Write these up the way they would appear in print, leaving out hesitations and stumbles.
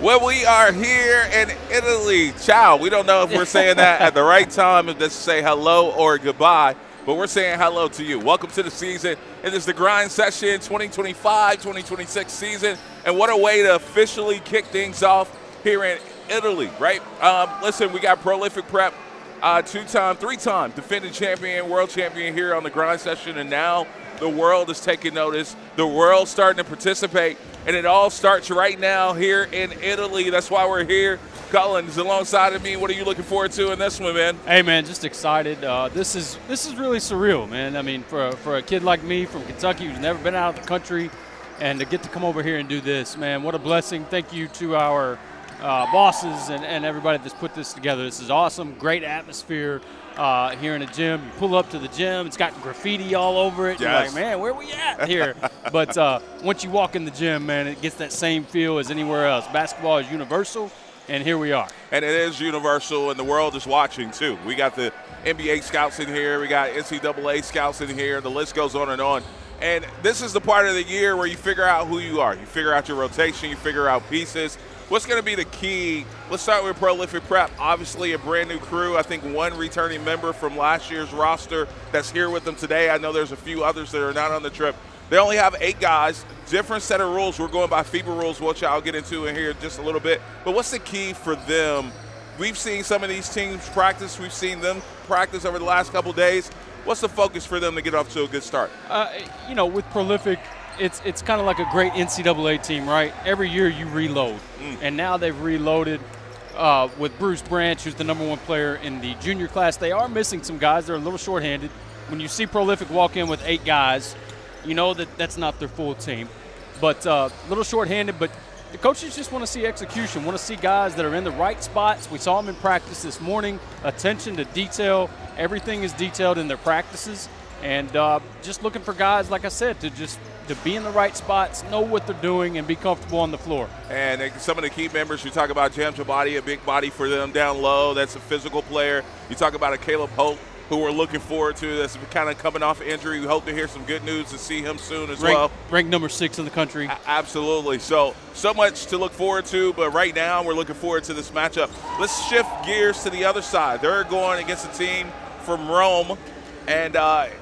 Well, we are here in Italy. Ciao. We don't know if we're saying that at the right time, if that's say hello or goodbye, but we're saying hello to you. Welcome to the season. It is the Grind Session 2025-2026 season, and what a way to officially kick things off here in Italy, right? Listen, we got Prolific Prep, three-time defending champion, world champion here on the Grind Session, and now the world is taking notice. The world's starting to participate, and it all starts right now here in Italy. That's why we're here. Cullen is alongside of me. What are you looking forward to in this one, man? Hey, man, just excited. This is really surreal, man. I mean, for a kid like me from Kentucky who's never been out of the country, and to get to come over here and do this, man, what a blessing. Thank you to our bosses and everybody that's put this together. This is awesome. Great atmosphere here in the gym. You pull up to the gym, it's got graffiti all over it. Yes. You're like, man, where we at here? But once you walk in the gym, man, it gets that same feel as anywhere else. Basketball is universal, and here we are. And it is universal, and the world is watching, too. We got the NBA scouts in here. We got NCAA scouts in here. The list goes on and on. And this is the part of the year where you figure out who you are. You figure out your rotation. You figure out pieces. What's going to be the key? Let's start with Prolific Prep. Obviously, a brand-new crew. I think one returning member from last year's roster that's here with them today. I know there's a few others that are not on the trip. They only have 8 guys, different set of rules. We're going by FIBA rules, which I'll get into in here just a little bit. But what's the key for them? We've seen some of these teams practice. We've seen them practice over the last couple of days. What's the focus for them to get off to a good start? With Prolific, it's kind of like a great NCAA team, right? Every year you reload. And now they've reloaded with Bruce Branch, who's the number 1 player in the junior class. They are missing some guys. They're a little shorthanded. When you see Prolific walk in with 8 guys, you know that that's not their full team. But a little shorthanded, but the coaches just want to see execution, want to see guys that are in the right spots. We saw them in practice this morning. Attention to detail. Everything is detailed in their practices. And just looking for guys, like I said, to be in the right spots, know what they're doing, and be comfortable on the floor. And some of the key members, you talk about Jam Jabadi, a big body for them down low. That's a physical player. You talk about a Caleb Hope, who we're looking forward to. That's kind of coming off injury. We hope to hear some good news and see him soon as well. Ranked number 6 in the country. Absolutely. So much to look forward to, but right now we're looking forward to this matchup. Let's shift gears to the other side. They're going against a team from Rome and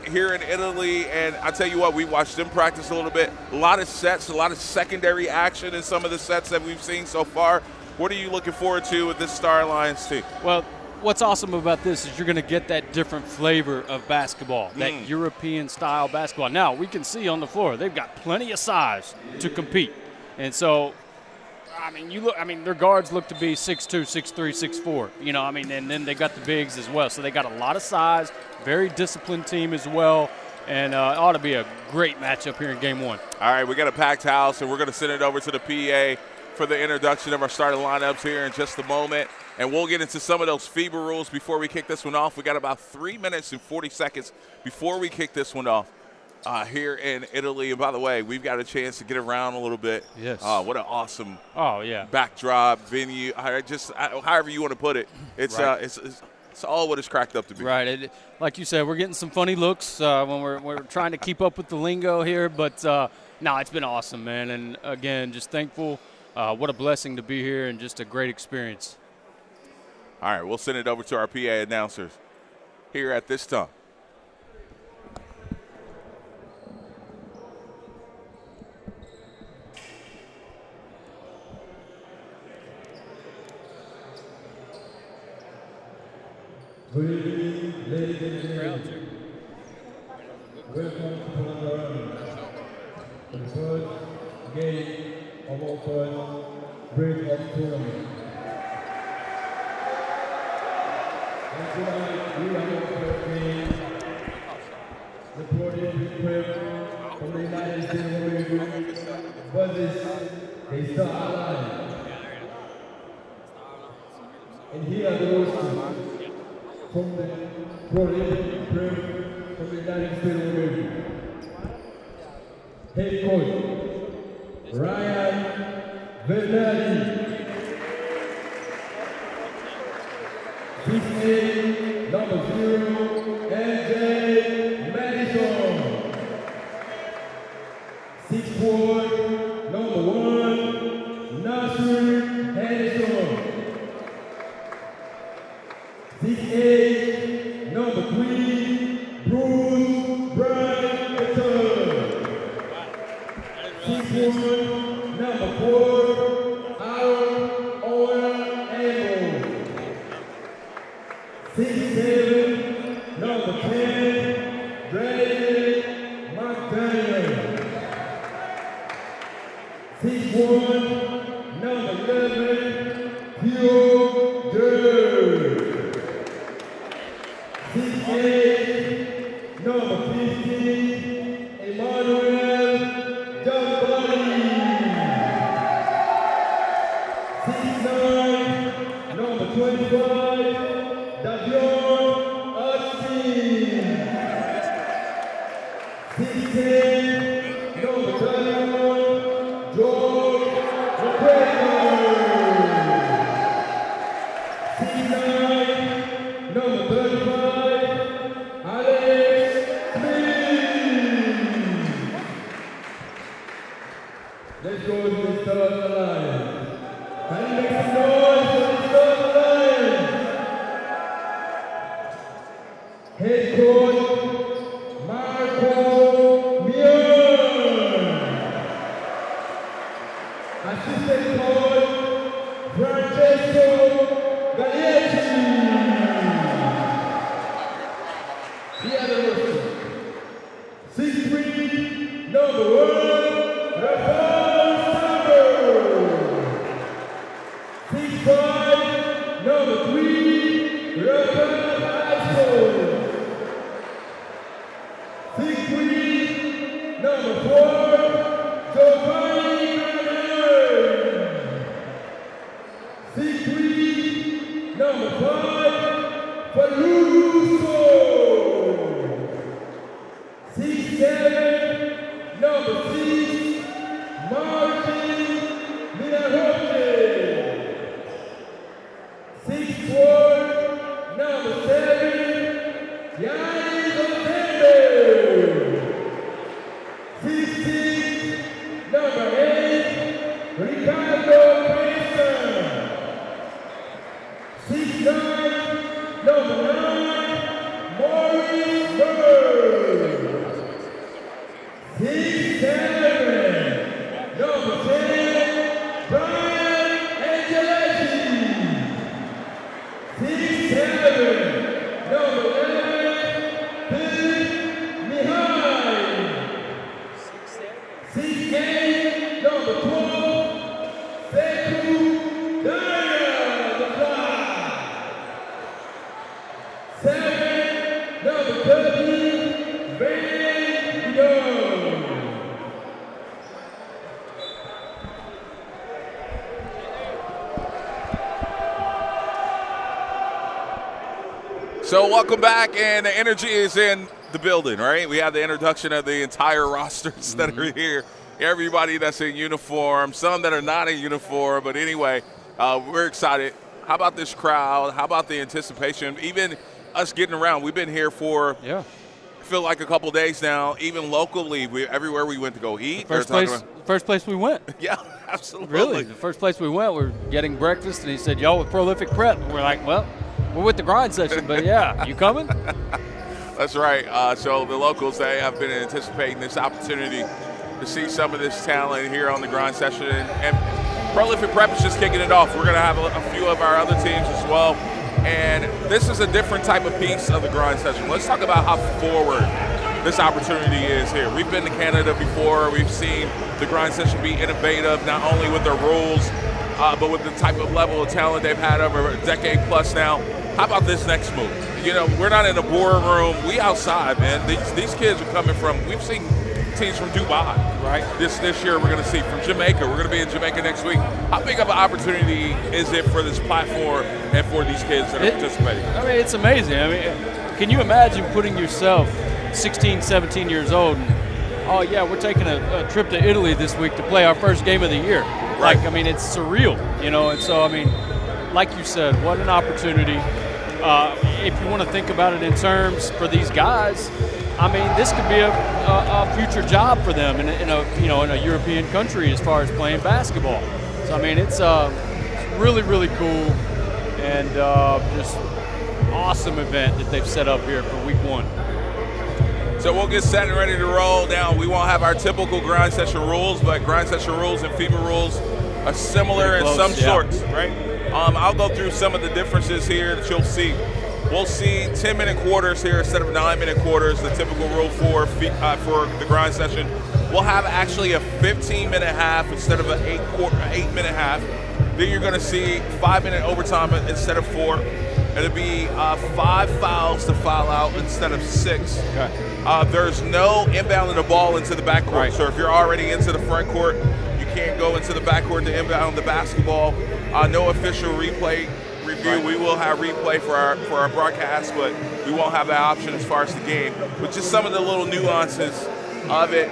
here in Italy, and I tell you what, we watched them practice a little bit. A lot of sets, a lot of secondary action in some of the sets that we've seen so far. What are you looking forward to with this Star Alliance team? Well, what's awesome about this is you're going to get that different flavor of basketball, that European-style basketball. Now, we can see on the floor they've got plenty of size to compete. And so, their guards look to be 6'2", 6'3", 6'4", and then they got the bigs as well. So they got a lot of size, very disciplined team as well, and it ought to be a great matchup here in Game 1. All right, we got a packed house, and we're going to send it over to the PA for the introduction of our starting lineups here in just a moment. And we'll get into some of those FIBA rules before we kick this one off. We got about 3 minutes and 40 seconds before we kick this one off here in Italy. And by the way, we've got a chance to get around a little bit. Yes. What an awesome yeah. backdrop, venue, however you want to put it. It's right. It's all what it's cracked up to be. Right. Like you said, we're getting some funny looks when we're trying to keep up with the lingo here. But, no, it's been awesome, man. And, again, just thankful. What a blessing to be here and just a great experience. All right, we'll send it over to our PA announcers here at this time. Good evening, ladies and gentlemen. Welcome to London. The first game of our first break-up tournament. And tonight we have our first game. Reported prep from the United States of America versus the Star Alliance. And here are the hosts from the Prolific Prep from the United States of America. Head coach, Ryan Bernardi. His number 0, MJ Madison. 6'4", number 1, Nasir 6'1", number 11, Hugh Durr. 6'8", number 15, Emmanuel Jambari. 6'9", number 25, Davion Austin. 6'10", number 31, George McGregor. 6'9", number 35, Alex Smith. Let's go to the Stars Alliance. Can you make some noise for the Stars Alliance? Head coach, Marco Mion. Assistant coach, Francesco Galietti. The other roster. 6'3", number 1, Rafael Sabo. 6'5", number 3, Rafael Aso. 6'3", number 4, Giovanni Granel. 6'3", number 5, Faluso. 6'7", number 6, Martin Minahote. 6'1", number 7, Yanni Otende. 6'6", number 8, Ricardo Preston. 6'9", number 9, Maurice Bird. 6'7", number 10, Brian Angeletti. 6'7", number 11, Philip Mihai. 6'8", number 12, Sekou Daya, the fly. 7, number 13, Van Young. So welcome back, and the energy is in the building, right? We have the introduction of the entire rosters that are here. Everybody that's in uniform, some that are not in uniform, but anyway, we're excited. How about this crowd? How about the anticipation? Even us getting around. We've been here for, I feel like a couple days now, even locally, everywhere we went to go eat. First place we went. Yeah, absolutely. Really, the first place we went, we're getting breakfast, and he said, y'all with Prolific Prep. And we're like, well, we're with the grind session, but yeah, you coming? That's right. So the locals, they have been anticipating this opportunity to see some of this talent here on the grind session. And Prolific Prep is just kicking it off. We're going to have a few of our other teams as well. And this is a different type of piece of the grind session. Let's talk about how forward this opportunity is here. We've been to Canada before. We've seen the grind session be innovative, not only with their rules, but with the type of level of talent they've had over a decade plus now. How about this next move? You know, we're not in a boardroom. We outside, man. These kids are coming from, we've seen teams from Dubai. Right. This year we're going to see from Jamaica. We're going to be in Jamaica next week. How big of an opportunity is it for this platform and for these kids that are participating? I mean, it's amazing. I mean, can you imagine putting yourself 16, 17 years old and, oh, yeah, we're taking a trip to Italy this week to play our first game of the year. Right. Like, I mean, it's surreal, you know, and so, I mean, like you said, what an opportunity. If you want to think about it in terms for these guys, I mean, this could be a future job for them in a European country as far as playing basketball. So, I mean, it's really, really cool and just awesome event that they've set up here for week one. So we'll get set and ready to roll now. We won't have our typical grind session rules, but grind session rules and FIBA rules are similar in some sorts, right? I'll go through some of the differences here that you'll see. We'll see 10-minute quarters here instead of 9-minute quarters, the typical rule for the grind session. We'll have actually a 15-minute half instead of an 8-minute half. Then you're going to see 5-minute overtime instead of 4. It'll be 5 fouls to foul out instead of 6. Okay. There's no inbounding the ball into the backcourt. Right. So if you're already into the front court, you can't go into the backcourt to inbound the basketball. No official replay review. Right. We will have replay for our broadcast, but we won't have that option as far as the game. But just some of the little nuances of it.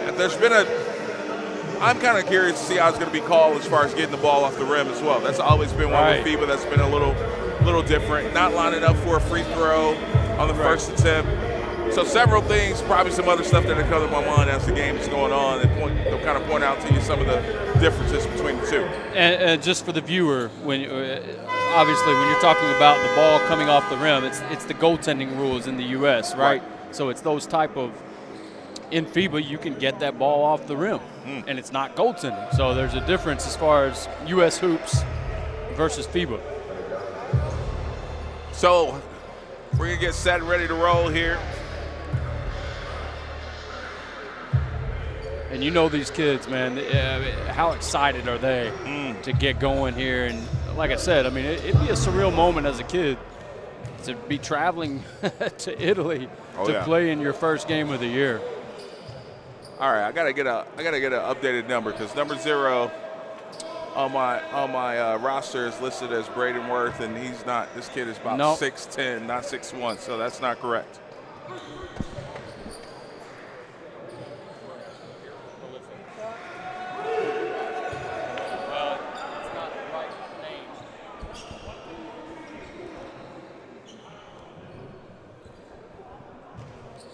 I'm kind of curious to see how it's going to be called as far as getting the ball off the rim as well. That's always been one with FIBA that's been a little different. Not lining up for a free throw on the first attempt. So several things, probably some other stuff that will come to my mind as the game is going on, and they'll kind of point out to you some of the differences between the two. And just for the viewer, obviously when you're talking about the ball coming off the rim, it's the goaltending rules in the U.S., right? So it's those type of, in FIBA, you can get that ball off the rim, and it's not goaltending. So there's a difference as far as U.S. hoops versus FIBA. So we're going to get set and ready to roll here. And you know these kids, man, how excited are they to get going here? And like I said, I mean, it'd be a surreal moment as a kid to be traveling to Italy to play in your first game of the year. All right, I gotta get an updated number, because number 0 on my roster is listed as Braden Worth, and he's not. This kid is about 6'10", not 6'1", so that's not correct.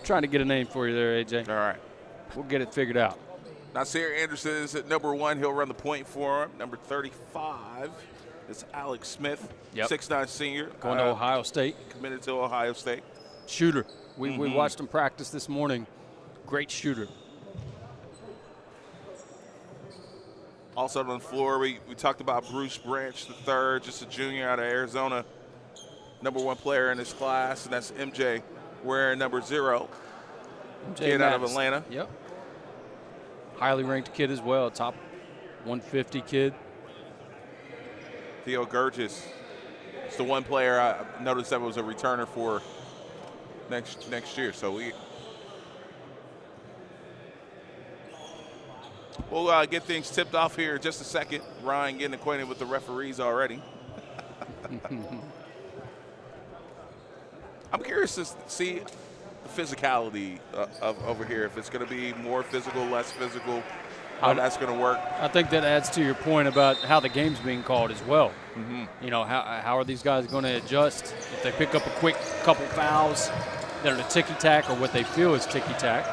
Trying to get a name for you there, AJ. All right. We'll get it figured out. Nasir Anderson is at number 1. He'll run the point for him. Number 35 is Alex Smith, 6'9" senior. Going to Ohio State. Committed to Ohio State. Shooter. We watched him practice this morning. Great shooter. Also on the floor, we talked about Bruce Branch III, just a junior out of Arizona. Number 1 player in his class, and that's MJ. Wearing number 0, kid out of Atlanta. Yep. Highly ranked kid as well, top 150 kid. Theo Gurgis. It's the one player I noticed that was a returner for next year. So we'll get things tipped off here in just a second. Ryan getting acquainted with the referees already. I'm curious to see the physicality of over here, if it's going to be more physical, less physical, how that's going to work. I think that adds to your point about how the game's being called as well. You know, how are these guys going to adjust if they pick up a quick couple fouls that are the ticky-tack or what they feel is ticky-tack.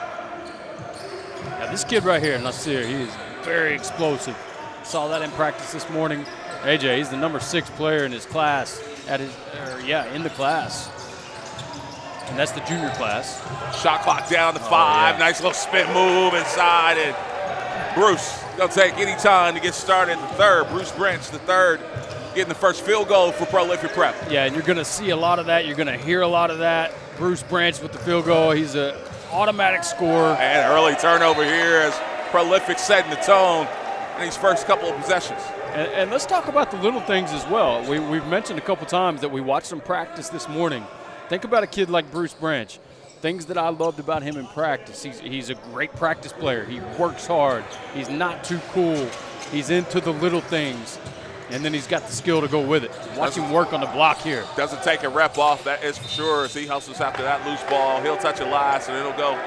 Now this kid right here, Nasir, he is very explosive. Saw that in practice this morning. AJ, he's the number 6 player in his class, in the class. And that's the junior class. Shot clock down to 5. Nice little spin move inside. And Bruce going to take any time to get started in the third. Bruce Branch the third, getting the first field goal for Prolific Prep. Yeah, and you're going to see a lot of that. You're going to hear a lot of that. Bruce Branch with the field goal. He's an automatic scorer. And early turnover here as Prolific setting the tone in these first couple of possessions. And let's talk about the little things as well. We've mentioned a couple times that we watched him practice this morning. Think about a kid like Bruce Branch. Things that I loved about him in practice. He's a great practice player. He works hard. He's not too cool. He's into the little things. And then he's got the skill to go with it. Watch him work on the block here. Doesn't take a rep off, that is for sure. As he hustles after that loose ball, he'll touch it last, and it'll go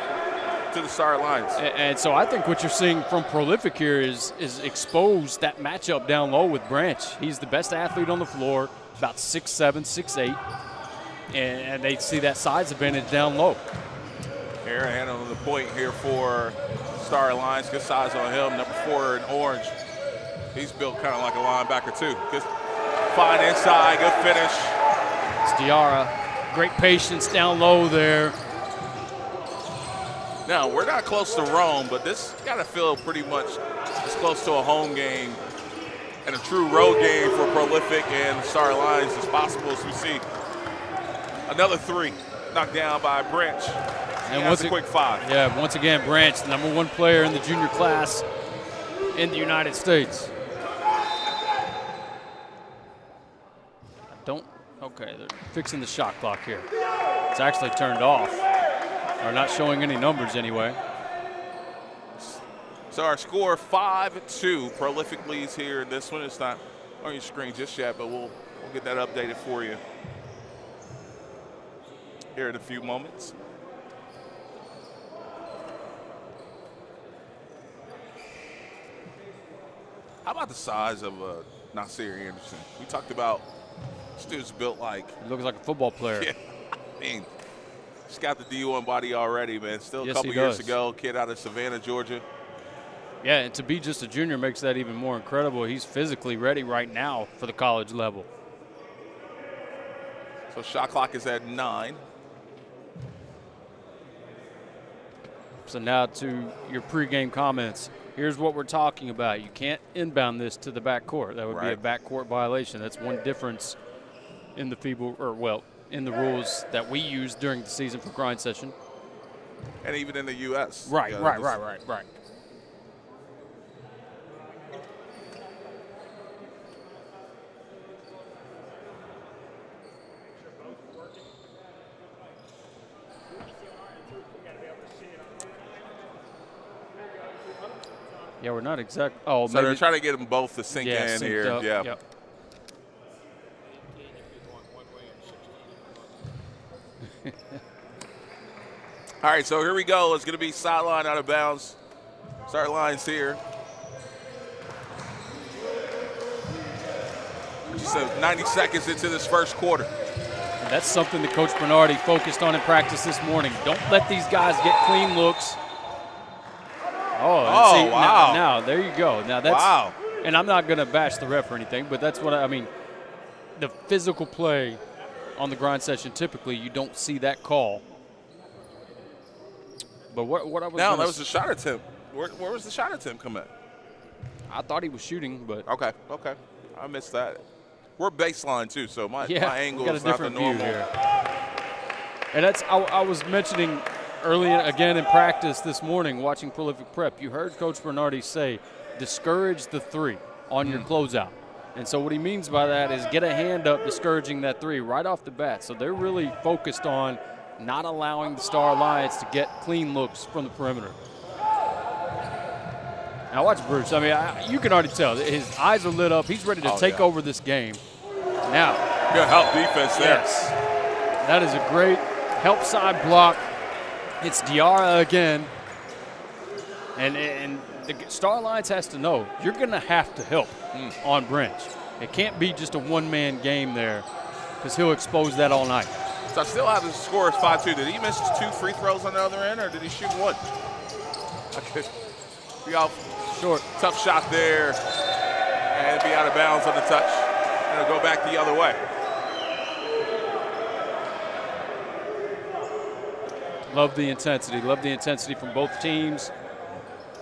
to the star lines. And so I think what you're seeing from Prolific here is expose that matchup down low with Branch. He's the best athlete on the floor, about 6'7", 6'8". And they see that size advantage down low. Aaron handling the point here for Star Alliance. Good size on him. Number 4 in orange. He's built kind of like a linebacker too. Good fine inside, good finish. It's Diarra. Great patience down low there. Now, we're not close to Rome, but this got to feel pretty much as close to a home game and a true road game for Prolific and Star Alliance as possible as we see. Another 3 knocked down by Branch. And that's a quick 5. Yeah, once again, Branch, the #1 player in the junior class in the United States. Okay, they're fixing the shot clock here. It's actually turned off, or not showing any numbers anyway. So our score 5-2. Prolific leads here in this one. It's not on your screen just yet, but we'll get that updated for you here in a few moments. How about the size of Nasir Anderson? We talked about this dude's built like. He looks like a football player. Yeah, I mean, he's got the D1 body already, man. Still a Yes, couple he years does. ago, kid out of Savannah, Georgia. Yeah, and to be just a junior makes that even more incredible. He's physically ready right now for the college level. So shot clock is at 9. So now to your pregame comments. Here's what we're talking about. You can't inbound this to the backcourt. That would be a backcourt violation. That's one difference in the in the rules that we use during the season for grind session. And even in the U.S. Right. Yeah, we're not exact. Oh, so maybe they're trying to get them both to sink in synced here. up. Yeah. Yep. All right, so here we go. It's going to be sideline out of bounds. Start lines here. Just 90 seconds into this first quarter. And that's something that Coach Bernardi focused on in practice this morning. Don't let these guys get clean looks. Oh, see, wow. Now, there you go. Now that's wow. And I'm not going to bash the ref or anything, but that's what I mean. The physical play on the grind session, typically you don't see that call. But what I was that was the shot attempt. Where was the shot attempt come at? I thought he was shooting, but okay, I missed that. We're baseline too, so my angle got is a not the different view normal. here. And that's I was mentioning early again in practice this morning, watching Prolific Prep. You heard Coach Bernardi say, discourage the 3 on your closeout. And so what he means by that is get a hand up discouraging that 3 right off the bat. So they're really focused on not allowing the Star Alliance to get clean looks from the perimeter. Now watch Bruce. I mean, you can already tell his eyes are lit up. He's ready to take over this game. Now, good help defense there. Yes, that is a great help side block. It's Diarra again, and the Star Alliance has to know you're going to have to help on Branch. It can't be just a one-man game there, because he'll expose that all night. So I still have the score is 5-2. Did he miss 2 free throws on the other end, or did he shoot 1? Okay. Be off short. Tough shot there, and be out of bounds on the touch. And it'll go back the other way. Love the intensity. Love the intensity from both teams.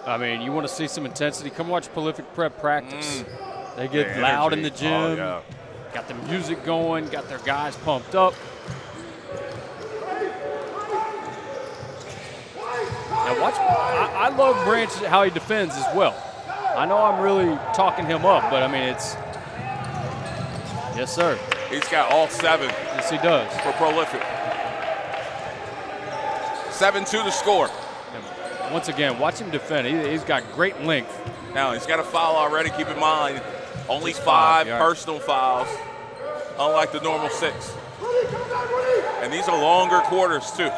I mean, you want to see some intensity, come watch Prolific Prep practice. They get loud in the gym. Got the music going, got their guys pumped up. Now watch, I love Branch, how he defends as well. I know I'm really talking him up, but I mean, it's, yes, sir. He's got all 7. Yes, he does. For Prolific. 7-2 to score. And once again, watch him defend. He's got great length. Now, he's got a foul already. Keep in mind, only 5 personal fouls, unlike the normal 6. And these are longer quarters, too.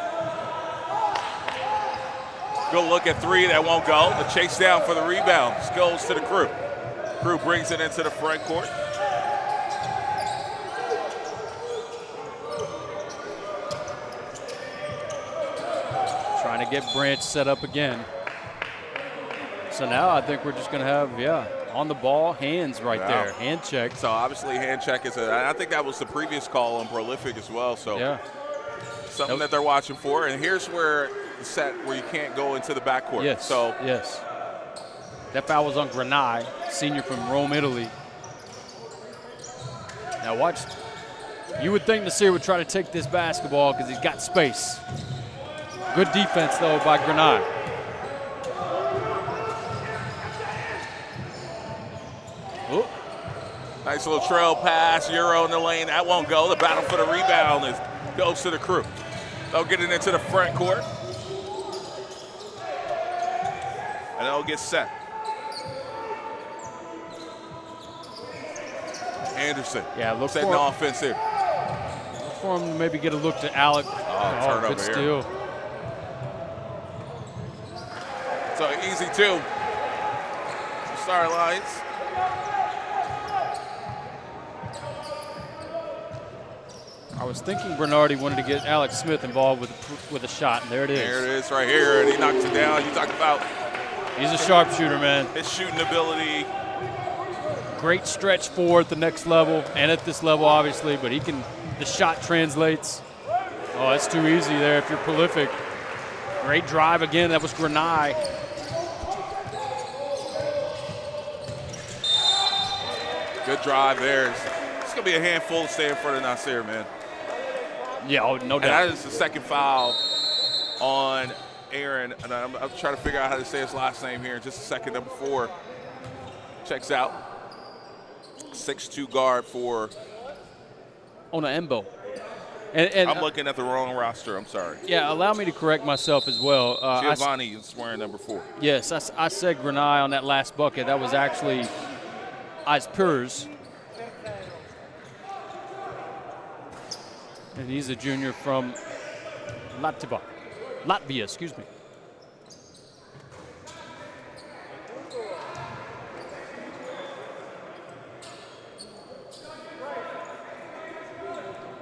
Good look at 3, that won't go. The chase down for the rebound goes to the Crew. Crew brings it into the front court. Trying to get Branch set up again. So now I think we're just going to have, on the ball, hands right there. Hand check. So obviously hand check is I think that was the previous call on Prolific as well. So something that they're watching for. And here's where the set where you can't go into the backcourt. Yes. So yes. That foul was on Granai, senior from Rome, Italy. Now watch You would think Nasir would try to take this basketball because he's got space. Good defense, though, by Grenade. Oh. Nice little trail pass, Euro in the lane. That won't go. The battle for the rebound goes to the crew. They'll get it into the front court. And they'll get set. Anderson. Yeah, look setting the offense here. Look for him to maybe get a look to Alec. Turnover good steal. Here. So easy two. Star Lions. I was thinking Bernardi wanted to get Alex Smith involved with a shot, and there it is. There it is right here, and he knocks it down. You talk about. He's a sharpshooter, man. His shooting ability. Great stretch forward at the next level, and at this level, obviously, but the shot translates. Oh, that's too easy there if you're prolific. Great drive again, that was Grenade. Good drive there. It's going to be a handful to stay in front of Nasir, man. Yeah, no doubt. And that is the second foul on Aaron. And I'm trying to figure out how to say his last name here in just a second. Number 4 checks out. 6'2" guard for Ona Embo. And I'm looking at the wrong roster. I'm sorry. Yeah, allow me to correct myself as well. Giovanni is wearing number 4. Yes, I said Grenade on that last bucket. That was actually Ispurs. And he's a junior from Latvia, excuse me.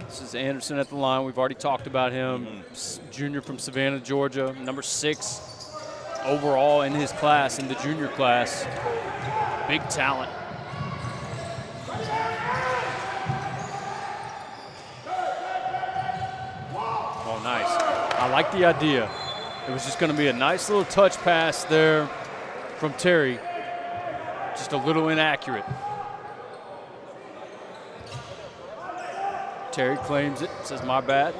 This is Anderson at the line. We've already talked about him. Junior from Savannah, Georgia, number 6 overall in his class, in the junior class. Big talent. Oh, nice. I like the idea. It was just going to be a nice little touch pass there from Terry. Just a little inaccurate. Terry claims it, says my bad.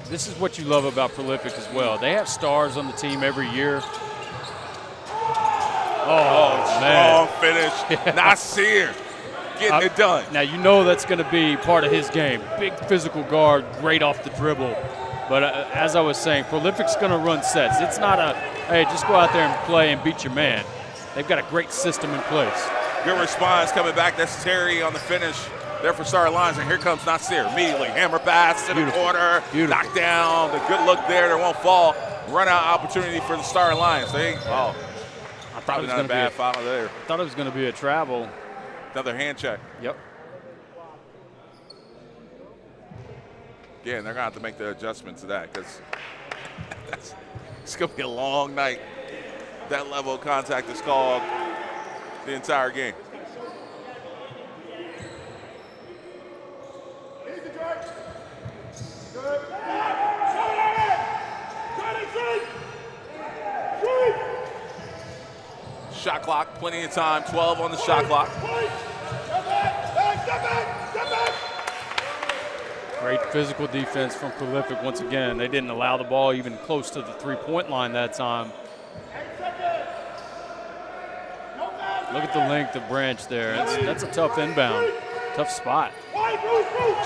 This is what you love about Prolific as well. They have stars on the team every year. Oh, man. Strong finish. Nasir getting it done. Now, you know that's going to be part of his game. Big physical guard, great off the dribble. But as I was saying, Prolific's going to run sets. It's not a, hey, just go out there and play and beat your man. They've got a great system in place. Good response coming back. That's Terry on the finish there for Star Lines. And here comes Nasir immediately. Hammer pass to the corner. Knocked down. The good look there. There won't fall. Run out opportunity for the Star Lions. I thought it was not a bad foul there. I thought it was going to be a travel. Another hand check. Yep. Again, they're going to have to make the adjustment to that because it's going to be a long night. That level of contact is called the entire game. Shot clock, plenty of time, 12 on the shot clock. Great physical defense from Prolific once again. They didn't allow the ball even close to the three-point line that time. Look at the length of Branch there. That's a tough inbound, tough spot.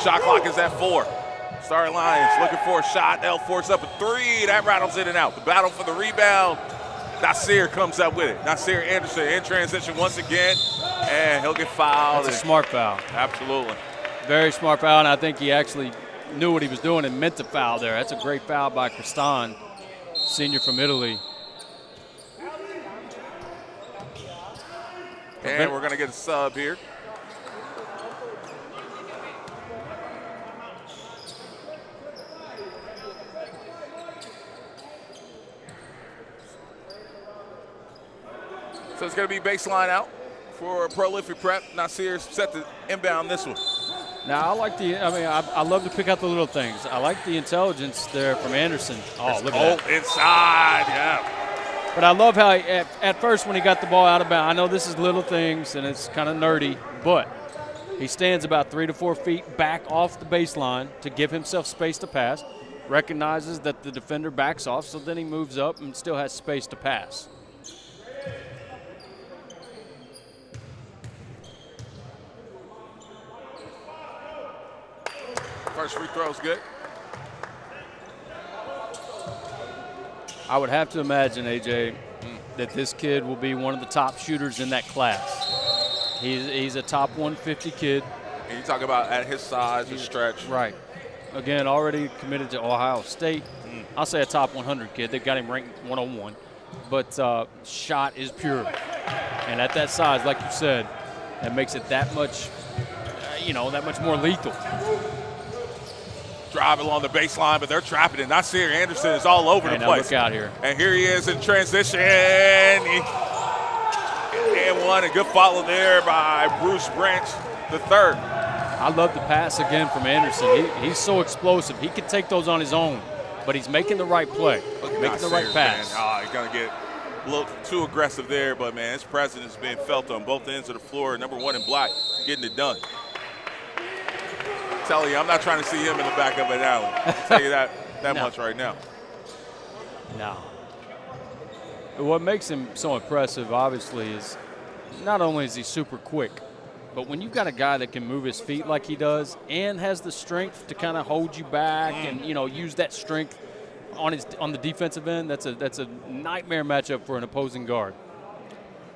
Shot clock is at 4. Star Lions looking for a shot. They'll force up a 3. That rattles in and out. The battle for the rebound. Nasir comes up with it. Nasir Anderson in transition once again, and he'll get fouled. That's a smart foul. Absolutely. Very smart foul, and I think he actually knew what he was doing and meant to foul there. That's a great foul by Cristan, senior from Italy. And we're going to get a sub here. So it's going to be baseline out for Prolific Prep. Nasir set to inbound this one. Now, I love to pick out the little things. I like the intelligence there from Anderson. Oh, look at that. Inside, yeah. But I love how at first when he got the ball out of bounds, I know this is little things and it's kind of nerdy, but he stands about 3 to 4 feet back off the baseline to give himself space to pass, recognizes that the defender backs off, so then he moves up and still has space to pass. First free throw is good. I would have to imagine, AJ, that this kid will be one of the top shooters in that class. He's a top 150 kid. And you talk about at his size and stretch. Right. Again, already committed to Ohio State. I'll say a top 100 kid. They've got him ranked 101. But shot is pure. And at that size, like you said, that makes it that much, that much more lethal. Drive along the baseline, but they're trapping it. Nasir Anderson is all over the place. Look out here. And here he is in transition. And one, a good follow there by Bruce Branch the third. I love the pass again from Anderson. He's so explosive. He can take those on his own, but he's making the right play, making the right pass. He's going to get a little too aggressive there, but, man, his presence is being felt on both ends of the floor. Number one in black, getting it done. Telling you, I'm not trying to see him in the back of an alley. I'll tell you that much right now. No. What makes him so impressive, obviously, is not only is he super quick, but when you've got a guy that can move his feet like he does and has the strength to kind of hold you back and use that strength on the defensive end, that's a nightmare matchup for an opposing guard.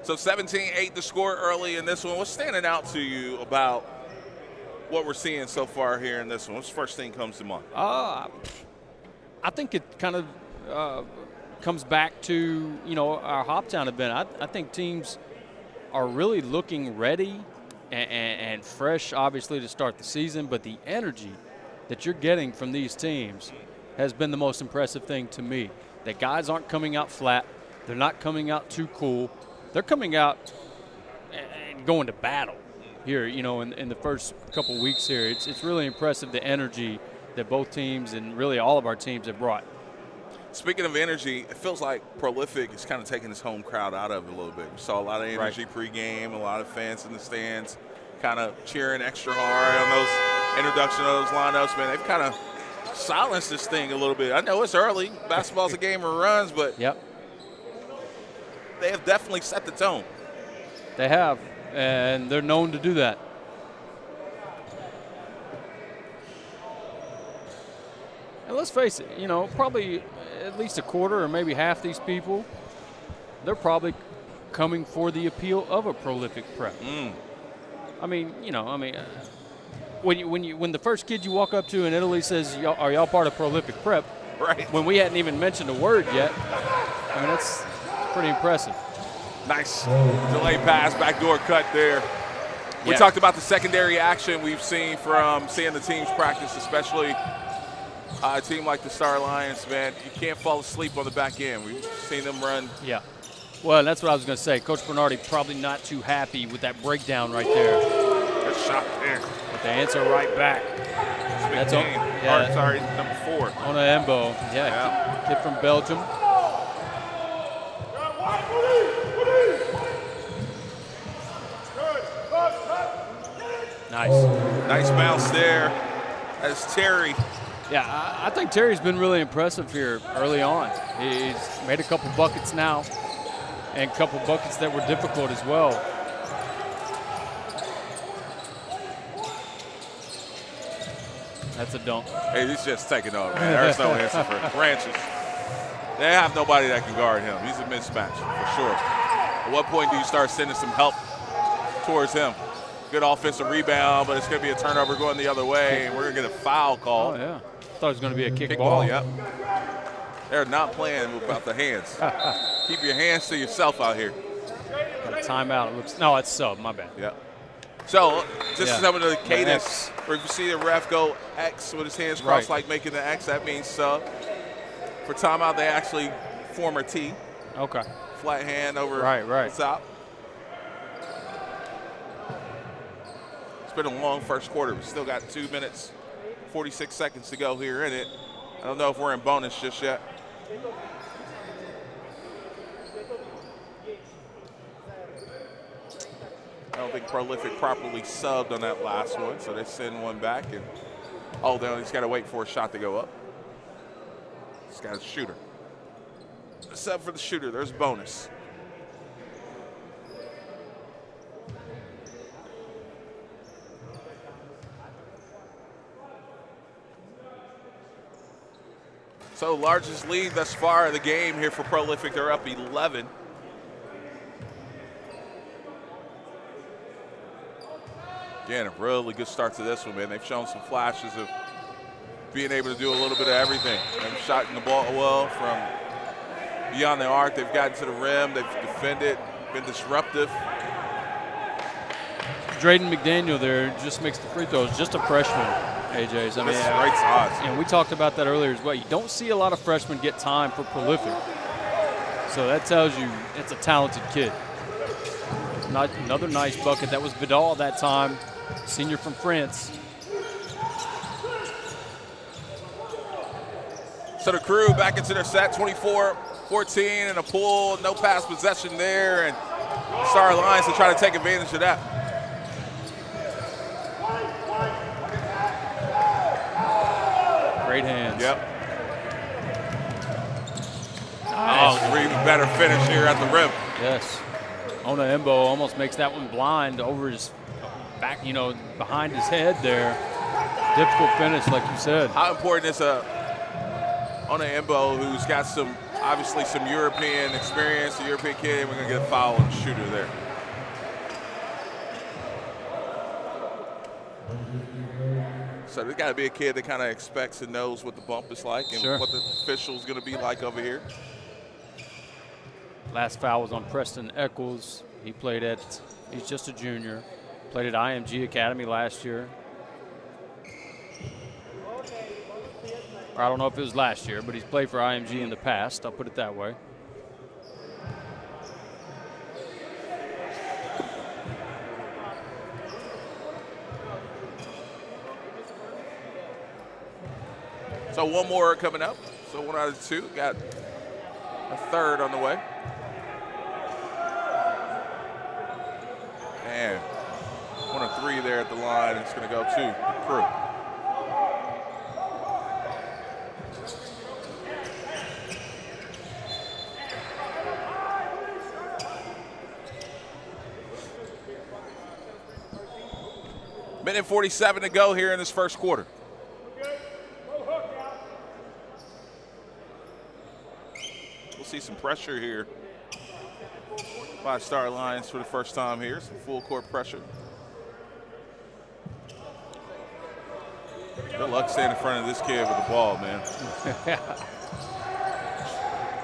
So 17-8 the score early in this one. What's standing out to you about what we're seeing so far here in this one? What's the first thing comes to mind? I think it kind of comes back to, our Hoptown event. I think teams are really looking ready and fresh, obviously, to start the season, but the energy that you're getting from these teams has been the most impressive thing to me. That guys aren't coming out flat. They're not coming out too cool. They're coming out and going to battle here, in the first couple weeks here. It's really impressive, the energy that both teams and really all of our teams have brought. Speaking of energy, it feels like Prolific is kind of taking his home crowd out of it a little bit. We saw a lot of energy pregame, a lot of fans in the stands kind of cheering extra hard on those introduction of those lineups. Man, they've kind of silenced this thing a little bit. I know it's early. Basketball's a game of runs, but they have definitely set the tone. They have. And they're known to do that. And let's face it, probably at least a quarter or maybe half these people, they're probably coming for the appeal of a Prolific prep. When the first kid you walk up to in Italy says, "Are y'all part of Prolific prep?" Right. When we hadn't even mentioned a word yet, that's pretty impressive. Nice delay pass, backdoor cut there. We talked about the secondary action we've seen from seeing the teams practice, especially a team like the Star Lions, man. You can't fall asleep on the back end. We've seen them run. Yeah. Well, that's what I was going to say. Coach Bernardi probably not too happy with that breakdown right there. Good shot there. But they answer right back. That's number 4. Ona Embo. Kid from Belgium. Nice bounce there as Terry. Yeah, I think Terry's been really impressive here early on. He's made a couple buckets now and a couple buckets that were difficult as well. That's a dunk. Hey, he's just taking over, man. There's no answer for Branches. They have nobody that can guard him. He's a mismatch for sure. At what point do you start sending some help towards him? Good offensive rebound, but it's going to be a turnover going the other way, and we're going to get a foul call. Oh, yeah. Thought it was going to be a kick ball. Yep. They're not playing about the hands. Keep your hands to yourself out here. Got a timeout. It's sub. My bad. Yep. So just some of the cadence where if you see the ref go X with his hands crossed like making the X, that means sub. For timeout, they actually form a T. Okay. Flat hand over the top. It's been a long first quarter. We still got 2 minutes, 46 seconds to go here in it. I don't know if we're in bonus just yet. I don't think Prolific properly subbed on that last one, so they send one back. And oh, then he's got to wait for a shot to go up. He's got a shooter. A sub for the shooter. There's a bonus. So largest lead thus far of the game here for Prolific. They're up 11. Again, a really good start to this one, man. They've shown some flashes of being able to do a little bit of everything. They've shot the ball well from beyond the arc. They've gotten to the rim. They've defended, been disruptive. Drayden McDaniel there just makes the free throws. Just a freshman, AJ's. I mean, That's great size. And we talked about that earlier as well. You don't see a lot of freshmen get time for Prolific. So that tells you it's a talented kid. Another nice bucket. That was Vidal that time, senior from France. So the Crew back into their set, 24-14 and a pull, no pass possession there, and Star Alliance to try to take advantage of that. Great hands. Yep. Nice. Oh, even better finish here at the rim. Yes. Ona Embo almost makes that one blind over his back, you know, behind his head there. Difficult finish, like you said. How important is Ona Embo, who's got some, obviously some European experience, a European kid, and we're going to get a foul on the shooter there. So there's got to be a kid that kind of expects and knows what the bump is like and what the official's going to be like over here. Last foul was on Preston Eccles. He's just a junior. Played at IMG Academy last year. Or I don't know if it was last year, but he's played for IMG in the past. I'll put it that way. So one more coming up. So 1 out of 2. Got a third on the way. And 1 of 3 there at the line. It's going to go to the Crew. Minute 47 to go here in this first quarter. We'll see some pressure here by Star Alliance for the first time here. Some full court pressure. Good luck staying in front of this kid with the ball, man.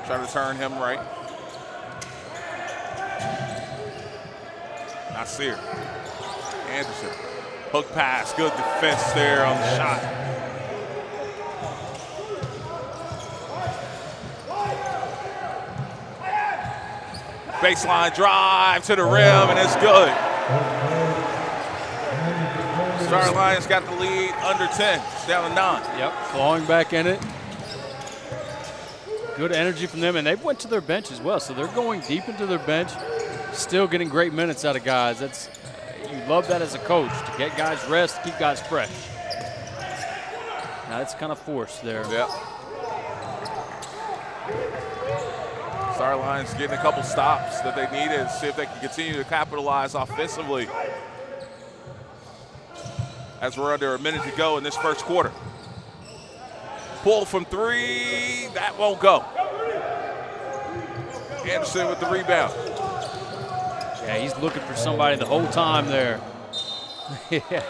Trying to turn him right. Nasir. Anderson. Hook pass. Good defense there on the shot. Baseline drive to the rim, and it's good. Star Alliance got the lead under 10. It's down to 9. Yep, clawing back in it. Good energy from them, and they went to their bench as well, so they're going deep into their bench, still getting great minutes out of guys. You love that as a coach, to get guys rest, keep guys fresh. Now, that's kind of forced there. Yep. Star Alliance getting a couple stops that they needed to see if they can continue to capitalize offensively as we're under a minute to go in this first quarter. Pull from 3, that won't go. Anderson with the rebound. Yeah, he's looking for somebody the whole time there. Yeah,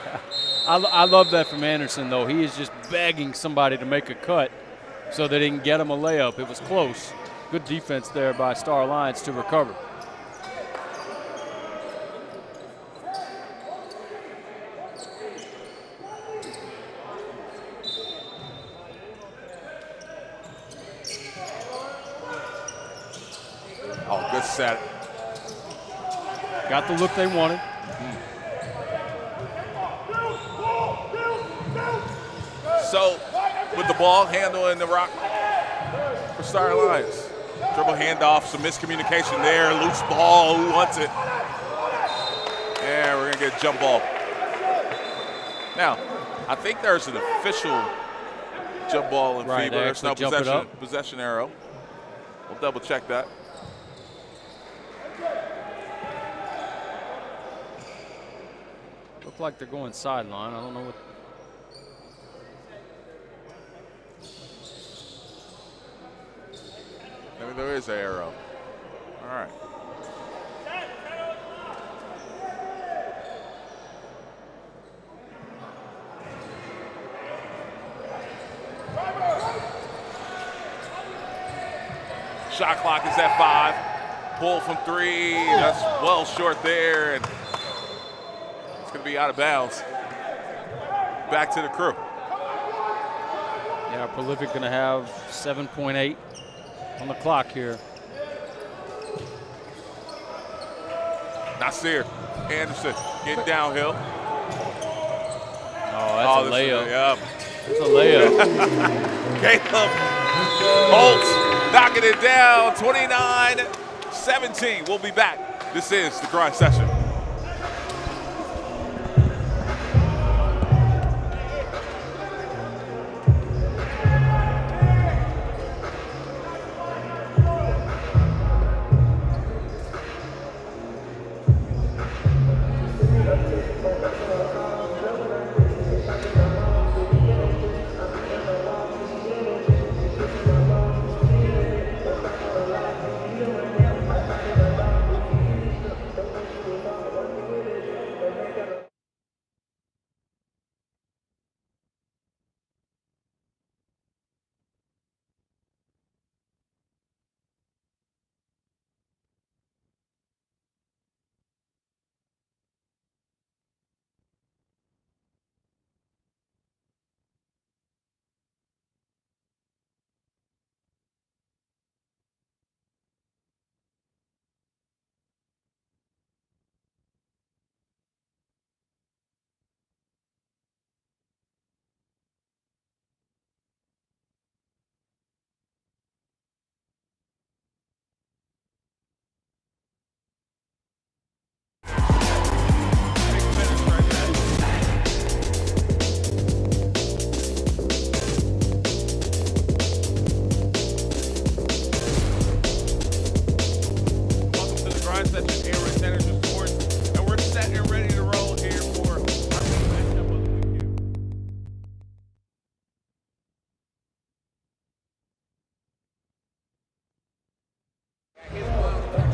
I love that from Anderson, though. He is just begging somebody to make a cut so that he can get him a layup. It was close. Good defense there by Star Alliance to recover. Oh, good set. Got the look they wanted. So, with the ball handling the rock for Star Alliance. Dribble handoff, some miscommunication there. Loose ball, who wants it? Yeah, we're going to get a jump ball. Now, I think there's an official jump ball in FIBA. There's no possession arrow. We'll double check that. Look like they're going sideline. I don't know what. I mean, there is an arrow. All right. Shot clock is at 5. Pull from 3. That's well short there, and it's going to be out of bounds. Back to the crew. Yeah, Prolific going to have 7.8 on the clock here. Nasir Anderson getting downhill. Oh, that's a layup. That's a layup. Caleb Holtz knocking it down, 29-17. We'll be back. This is the Grind Session.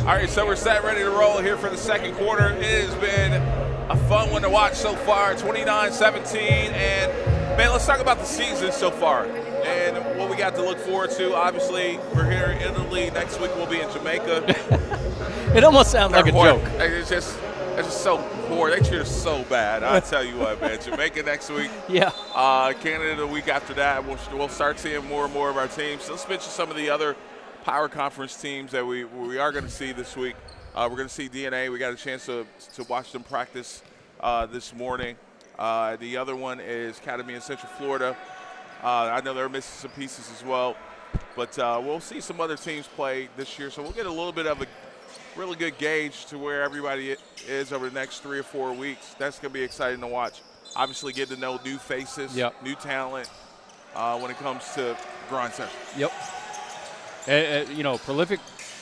All right, so we're set, ready to roll here for the second quarter. It has been a fun one to watch so far, 29-17. And, man, let's talk about the season so far and what we got to look forward to. Obviously, we're here in Italy. Next week we'll be in Jamaica. It almost sounds like a joke. It's just so poor. They treat us so bad. I tell you what, man. Jamaica next week. Yeah. Canada the week after that. We'll start seeing more and more of our teams. So let's mention some of the other Power Conference teams that we are going to see this week. We're going to see DNA. We got a chance to watch them practice this morning. The other one is Academy in Central Florida. I know they're missing some pieces as well. But we'll see some other teams play this year. So we'll get a little bit of a really good gauge to where everybody is over the next 3 or 4 weeks. That's going to be exciting to watch. Obviously, get to know new faces, new talent when it comes to Grind Session. Yep. Prolific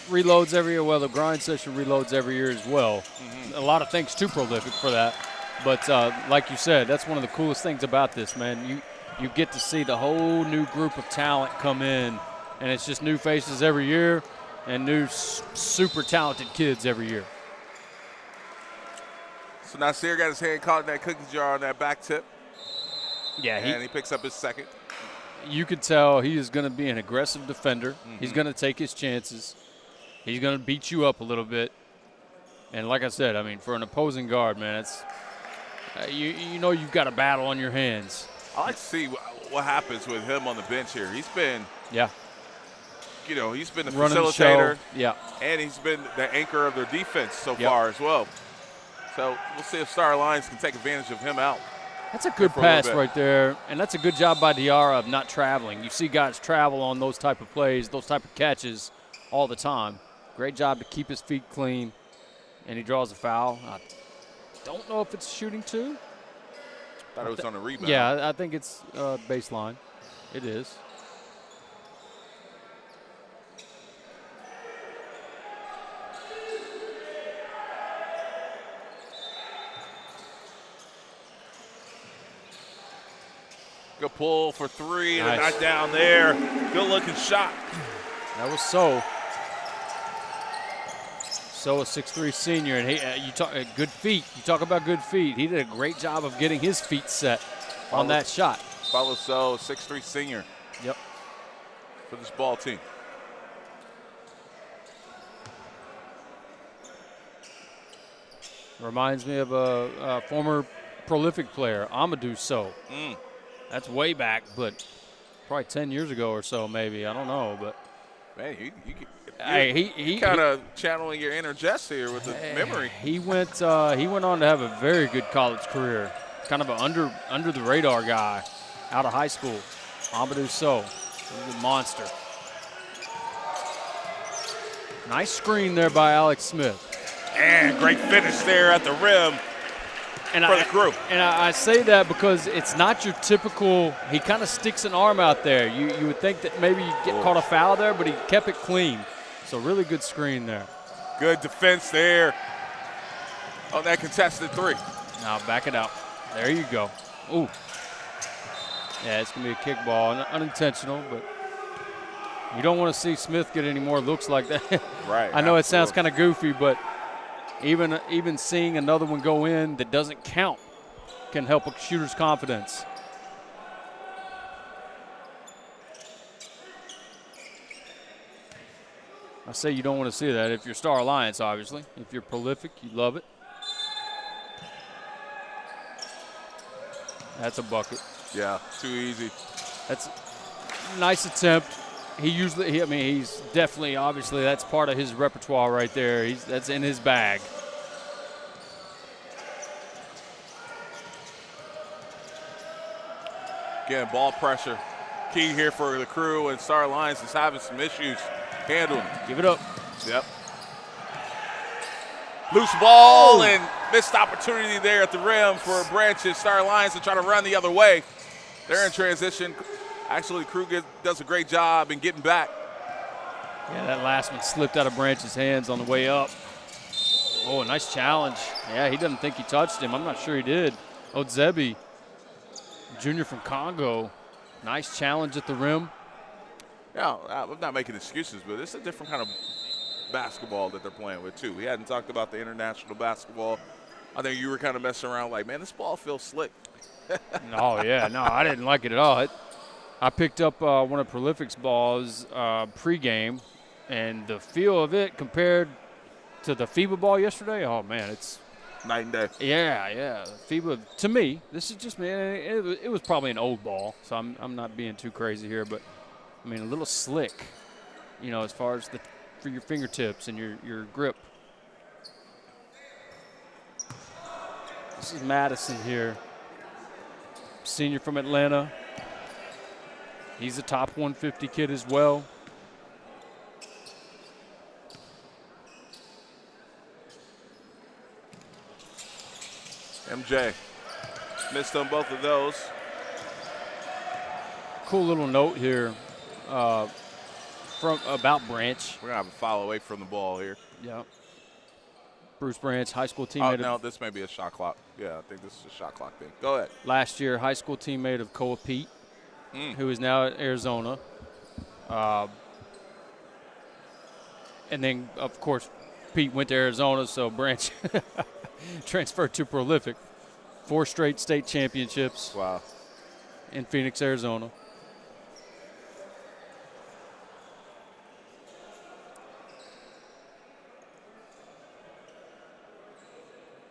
reloads every year. Well, the Grind Session reloads every year as well. Mm-hmm. A lot of thanks to Prolific for that. But like you said, that's one of the coolest things about this, man. You get to see the whole new group of talent come in, and it's just new faces every year and new super talented kids every year. So Nasir got his hand caught in that cookie jar on that back tip. Yeah, and he picks up his second. You could tell he is going to be an aggressive defender. Mm-hmm. He's going to take his chances. He's going to beat you up a little bit. And like I said, I mean, for an opposing guard, man, it's you know you've got a battle on your hands. I like to see what happens with him on the bench here. He's been he's been the facilitator. And he's been the anchor of their defense so far as well. So we'll see if Star Alliance can take advantage of him out. That's a good pass right there, and that's a good job by Diarra of not traveling. You see guys travel on those type of plays, those type of catches. all the time. Great job to keep his feet clean, and he draws a foul. I don't know if it's shooting two. Thought it was on a rebound. Yeah, I think it's baseline. It is. Good pull for three, and Nice. not down there. Good looking shot. That was So. So a 6'3" senior, and you talk good feet. You talk about good feet. He did a great job of getting his feet set on that shot. Follow So, 6'3" senior. Yep. For this ball team. Reminds me of a former prolific player, Amadou So. That's way back, but probably 10 years ago or so, maybe. I don't know, but Man, he kind of channeling your inner Jess here with the memory. He went on to have a very good college career. Kind of an under the radar guy out of high school. Amadou So, he's a monster. Nice screen there by Alex Smith. And great finish there at the rim for the Crew. And I say that because it's not your typical, he kind of sticks an arm out there. You would think that maybe you get caught a foul there, but he kept it clean. So really good screen there. Good defense there on that contested three. Now back it out. There you go. Ooh. Yeah, it's going to be a kickball. Unintentional, but you don't want to see Smith get any more looks like that. Right. I know it sounds kind of goofy, but even seeing another one go in that doesn't count can help a shooter's confidence. I say you don't want to see that if you're Star Alliance, obviously. If you're prolific, you love it. That's a bucket. Yeah, too easy. That's a nice attempt. He's definitely, obviously, that's part of his repertoire right there. That's in his bag. Again, ball pressure. Key here for the Crew, and Star Alliance is having some issues handling. Give it up. Yep. Loose ball and missed opportunity there at the rim for Branches. Star Alliance to try to run the other way. They're in transition. Actually, Crew does a great job in getting back. Yeah, that last one slipped out of Branch's hands on the way up. Oh, a nice challenge. Yeah, he doesn't think he touched him. I'm not sure he did. Odzebi, junior from Congo. Nice challenge at the rim. Yeah, I'm not making excuses, but it's a different kind of basketball that they're playing with, too. We hadn't talked about the international basketball. I think you were kind of messing around like, man, this ball feels slick. Oh, yeah. No, I didn't like it at all. I picked up one of Prolific's balls pregame, and the feel of it compared to the FIBA ball yesterday, oh, man, it's night and day. Yeah. FIBA, to me, this is just, man, it was probably an old ball, so I'm not being too crazy here, but, I mean, a little slick, you know, as far as for your fingertips and your grip. This is Madison here, senior from Atlanta. He's a top 150 kid as well. MJ missed on both of those. Cool little note here about Branch. We're going to have a foul away from the ball here. Yeah. Bruce Branch, high school teammate. No, this may be a shot clock. Yeah, I think this is a shot clock thing. Go ahead. Last year, high school teammate of Koa Pete, who is now at Arizona. And then, of course, Pete went to Arizona, so Branch transferred to Prolific. 4 straight state championships. Wow. In Phoenix, Arizona.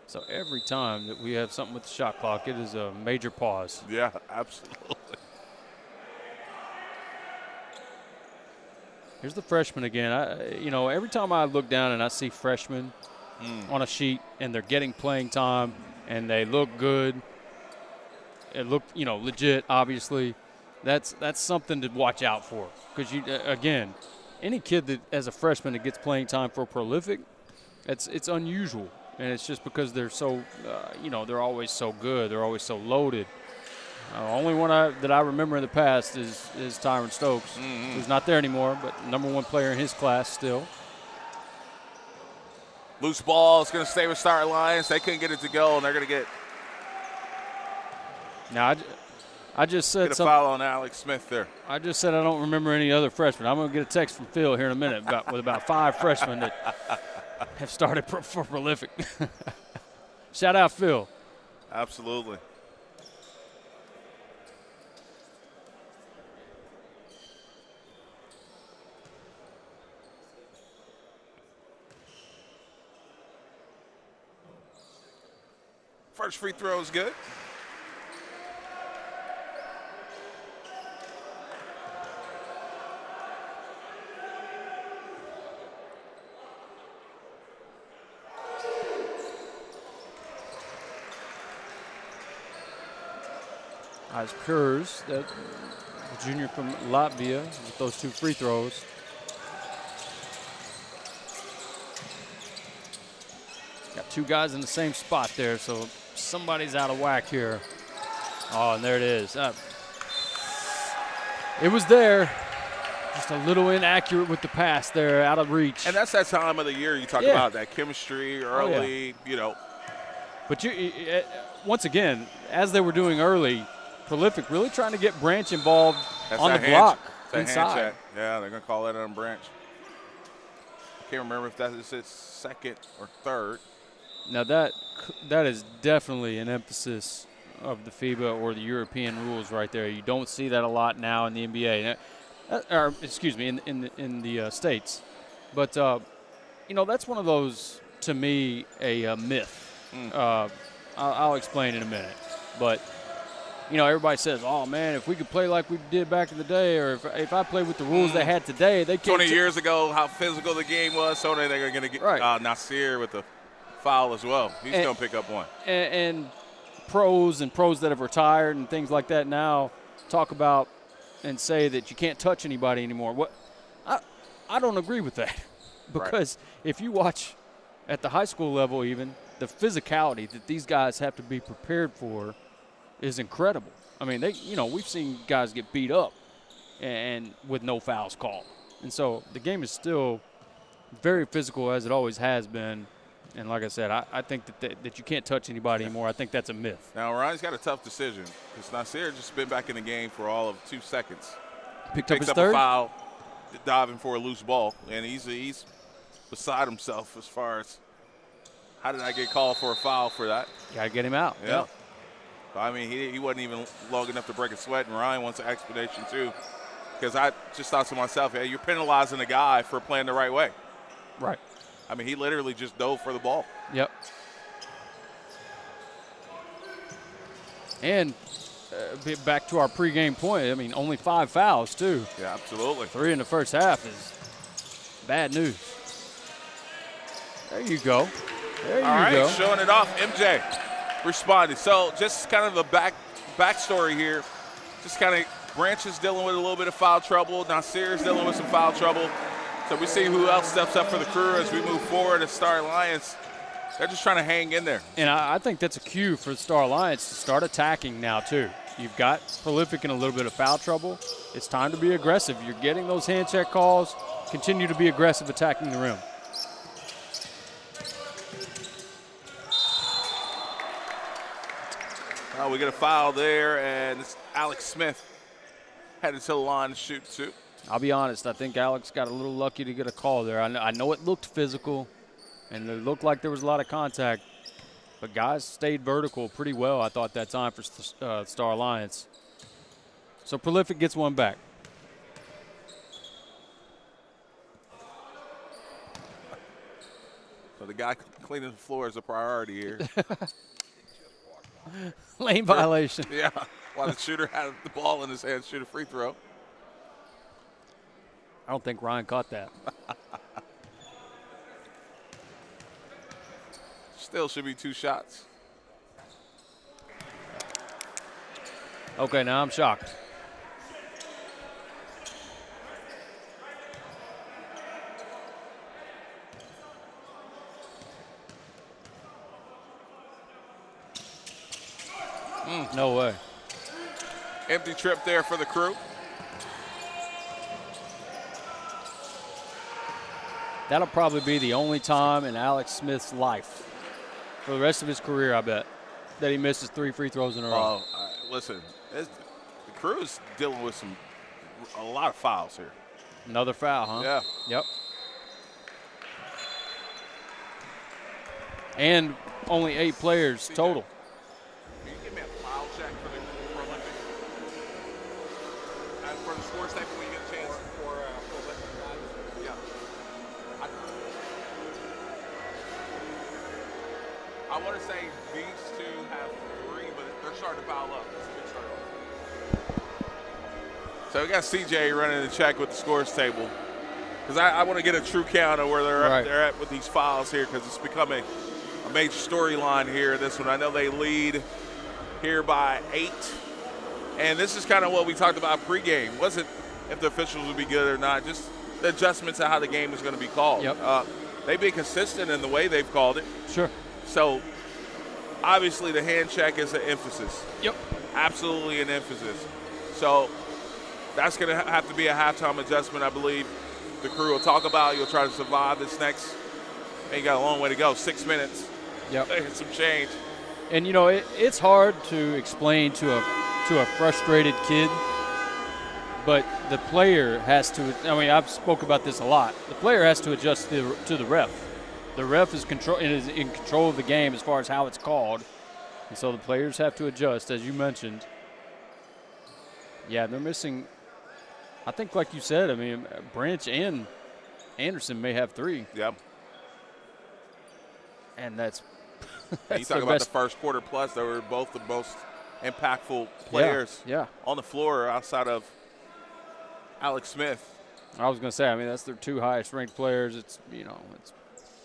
So every time that we have something with the shot clock, it is a major pause. Yeah, absolutely. Here's the freshman again. Every time I look down and I see freshmen on a sheet and they're getting playing time and they look good, it look, legit, obviously, that's something to watch out for. Because, any kid that, as a freshman, that gets playing time for Prolific, it's unusual. And it's just because they're so, they're always so good. They're always so loaded. Only one that I remember in the past is Tyron Stokes, who's not there anymore, but #1 player in his class still. Loose ball is going to stay with Star Alliance. They couldn't get it to go, and they're going to get Now, I just said a foul on Alex Smith there. I just said I don't remember any other freshmen. I'm going to get a text from Phil here in a minute with about 5 freshmen that have started for Prolific. Shout out, Phil. Absolutely. First free throw is good. As Kurz, the junior from Latvia, with those 2 free throws. Got 2 guys in the same spot there, so somebody's out of whack here. Oh, and there it is. It was there. Just a little inaccurate with the pass there, out of reach. And that's that time of the year you talk about, that chemistry early, But once again, as they were doing early, Prolific really trying to get Branch involved on the block inside. Yeah, they're going to call that on Branch. I can't remember if that is his second or third. Now that is definitely an emphasis of the FIBA or the European rules right there. You don't see that a lot now in the NBA, or excuse me, in the States. But that's one of those, to me, a myth. I'll explain in a minute, but. Everybody says, oh, man, if we could play like we did back in the day, or if I played with the rules they had today, they can't. 20 years ago, how physical the game was, so they're going to get Nasir with the foul as well. He's going to pick up one. And pros that have retired and things like that now talk about and say that you can't touch anybody anymore. I don't agree with that because if you watch at the high school level even, the physicality that these guys have to be prepared for is incredible. I mean, we've seen guys get beat up and with no fouls called. And so the game is still very physical as it always has been. And like I said, I think that you can't touch anybody anymore. I think that's a myth. Now, Ryan's got a tough decision because Nasir just been back in the game for all of 2 seconds. Picks up his third. A foul, diving for a loose ball, and he's beside himself as far as how did I get called for a foul for that? Got to get him out. Yeah. I mean, he wasn't even long enough to break a sweat, and Ryan wants an explanation too. Because I just thought to myself, hey, you're penalizing a guy for playing the right way. Right. I mean, he literally just dove for the ball. Yep. And back to our pregame point, I mean, only 5 fouls too. Yeah, absolutely. 3 in the first half is bad news. There you go. There you go. All right, showing it off, MJ. Responded. So just kind of the backstory here. Just kind of Branch is dealing with a little bit of foul trouble. Nasir is dealing with some foul trouble. So we see who else steps up for the crew as we move forward as Star Alliance. They're just trying to hang in there. And I think that's a cue for Star Alliance to start attacking now too. You've got Prolific in a little bit of foul trouble. It's time to be aggressive. You're getting those hand check calls. Continue to be aggressive attacking the rim. We get a foul there, and it's Alex Smith headed to the line to shoot too. I'll be honest, I think Alex got a little lucky to get a call there. I know it looked physical, and it looked like there was a lot of contact, but guys stayed vertical pretty well, I thought, that time for Star Alliance. So Prolific gets one back. So the guy cleaning the floor is a priority here. Lane violation. Yeah, while the shooter had the ball in his hand, shoot a free throw. I don't think Ryan caught that. Still should be 2 shots. Okay, now I'm shocked. No way. Empty trip there for the Crew. That'll probably be the only time in Alex Smith's life, for the rest of his career, I bet, that he misses 3 free throws in a row. Listen, the Crew's dealing with a lot of fouls here. Another foul, huh? Yeah. Yep. And only 8 players total. Can you give me a foul check for the Olympics? And for the scores table when you get a chance? For Olympic guys? Yeah. I want to say these two have 3, but they're starting to foul up. It's a big start. So we got CJ running the check with the scores table. Because I want to get a true count of where they're at with these fouls here, because it's becoming a major storyline here. This one, I know they lead here by 8. And this is kind of what we talked about pregame. Wasn't if the officials would be good or not, just the adjustments to how the game is going to be called. Yep. They've been consistent in the way they've called it. Sure. So, obviously, the hand check is an emphasis. Yep. Absolutely an emphasis. So, that's going to have to be a halftime adjustment, I believe. The Crew will talk about. You'll try to survive this next. And you got a long way to go. 6 minutes. Yep. Some change. And you know it's hard to explain to a frustrated kid, but the player has to. I mean, I've spoke about this a lot. The player has to adjust to the ref. The ref is in control of the game as far as how it's called, and so the players have to adjust, as you mentioned. Yeah, they're missing. I think, like you said, I mean, Branch and Anderson may have 3. Yep. And that's you talk about the first quarter plus, they were both the most impactful players on the floor outside of Alex Smith. I was going to say, I mean, that's their 2 highest ranked players. It's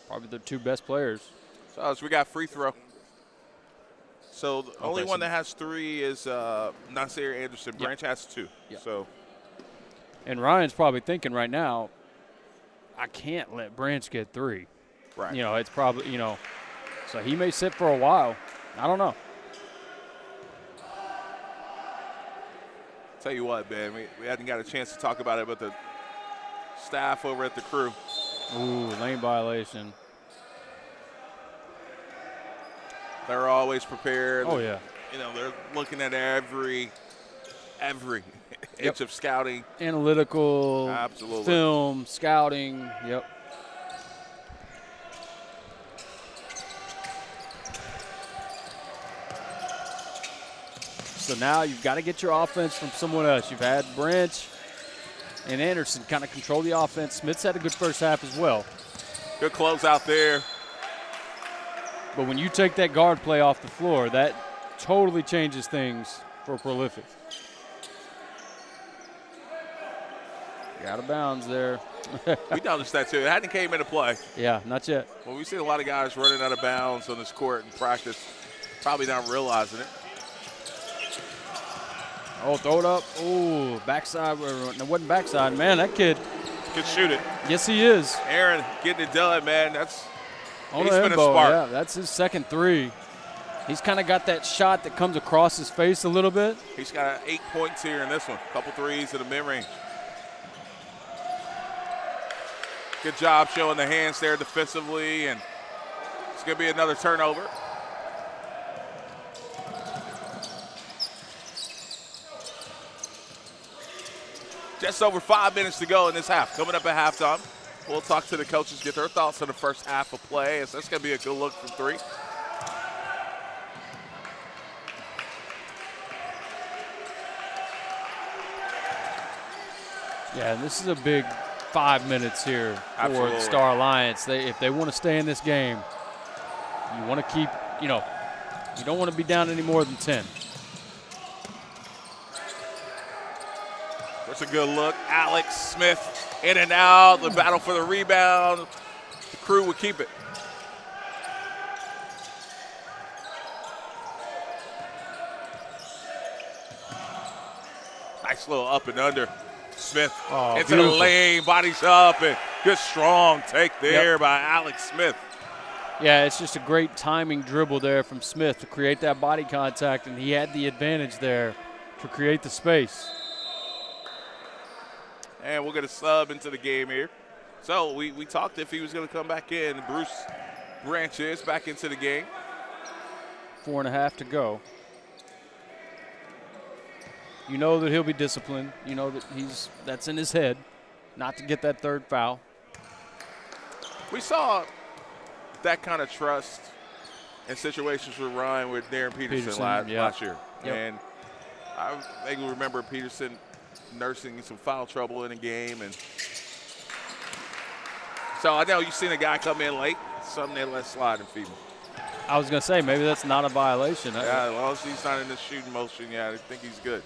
probably their 2 best players. So as we got free throw. So the only one that has 3 is Nasir Anderson. Branch has 2. Yep. So. And Ryan's probably thinking right now, I can't let Branch get 3. Right. It's probably, so he may sit for a while. I don't know. Tell you what, man, we hadn't got a chance to talk about it, but the staff over at the Crew. Ooh, lane violation. They're always prepared. Oh, yeah. They're looking at every inch of scouting. Analytical. Absolutely. Film, scouting. Yep. So now you've got to get your offense from someone else. You've had Branch and Anderson kind of control the offense. Smith's had a good first half as well. Good close out there. But when you take that guard play off the floor, that totally changes things for Prolific. Out of bounds there. We noticed that too. It hadn't came into play. Yeah, not yet. Well, we've seen a lot of guys running out of bounds on this court in practice, probably not realizing it. Oh, throw it up. Oh, backside. It wasn't backside. Man, that kid can shoot it. Yes, he is. Aaron getting it done, man. He's been a elbow, spark. Yeah, that's his second 3. He's kind of got that shot that comes across his face a little bit. He's got 8 points here in this one. Couple threes at the mid-range. Good job showing the hands there defensively, and it's going to be another turnover. Just over 5 minutes to go in this half. Coming up at halftime, we'll talk to the coaches, get their thoughts on the first half of play. So that's going to be a good look from 3. Yeah, and this is a big 5 minutes here for the Star Alliance. If they want to stay in this game, you want to keep, you don't want to be down any more than 10. That's a good look. Alex Smith in and out. The battle for the rebound. The Crew will keep it. Nice little up and under. Smith into the lane, bodies up, and good strong take there by Alex Smith. Yeah, it's just a great timing dribble there from Smith to create that body contact, and he had the advantage there to create the space. And we'll get a sub into the game here. So we talked if he was going to come back in. Bruce Branch is back into the game. 4.5 to go. You know that he'll be disciplined. You know that that's in his head, not to get that third foul. We saw that kind of trust in situations with Ryan with Darren Peterson last year. Yep. And I vaguely remember Peterson nursing some foul trouble in a game. And so I know you've seen a guy come in late, something they let slide in FEMA. I was going to say, maybe that's not a violation. Yeah, as long as he's not in the shooting motion, yeah, I think he's good.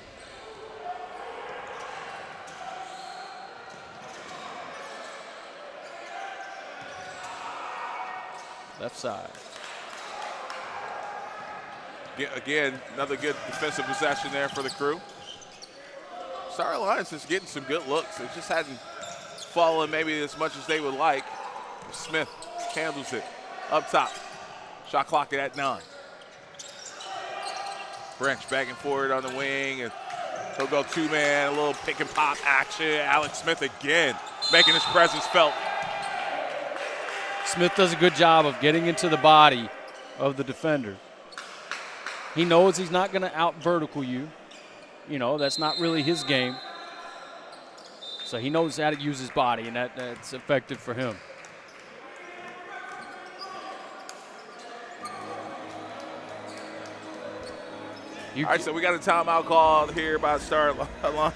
Left side. Again, another good defensive possession there for the Crew. Star Alliance is getting some good looks. It just hadn't fallen maybe as much as they would like. Smith handles it up top. Shot clock at 9. Branch back and forward on the wing, and he'll go two-man, a little pick and pop action. Alex Smith again making his presence felt. Smith does a good job of getting into the body of the defender. He knows he's not going to out-vertical you. You know, that's not really his game. So he knows how to use his body, and that's effective for him. All right, so we got a timeout called here by Star Alliance.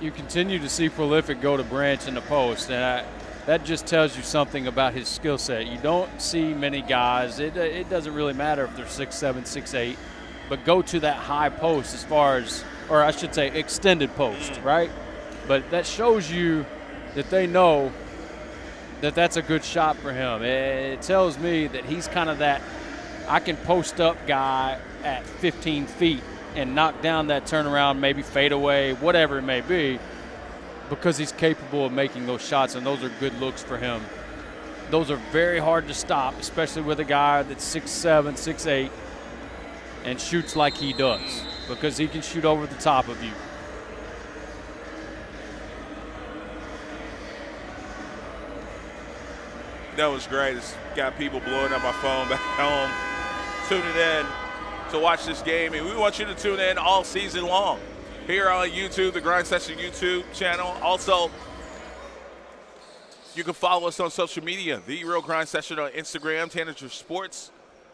You continue to see Prolific go to Branch in the post, and that just tells you something about his skill set. You don't see many guys. It doesn't really matter if they're 6'7", 6'8", but go to that high post as far as, or I should say extended post, right? But that shows you that they know that that's a good shot for him. It tells me that he's kind of that I can post up guy at 15 feet and knock down that turnaround, maybe fade away, whatever it may be, because he's capable of making those shots, and those are good looks for him. Those are very hard to stop, especially with a guy that's 6'7", 6'8", and shoots like he does, because he can shoot over the top of you. That was great. It's got people blowing up my phone back home, tuning in to watch this game, and we want you to tune in all season long here on YouTube, the Grind Session YouTube channel. Also, you can follow us on social media, The Real Grind Session on Instagram, Tanager Sports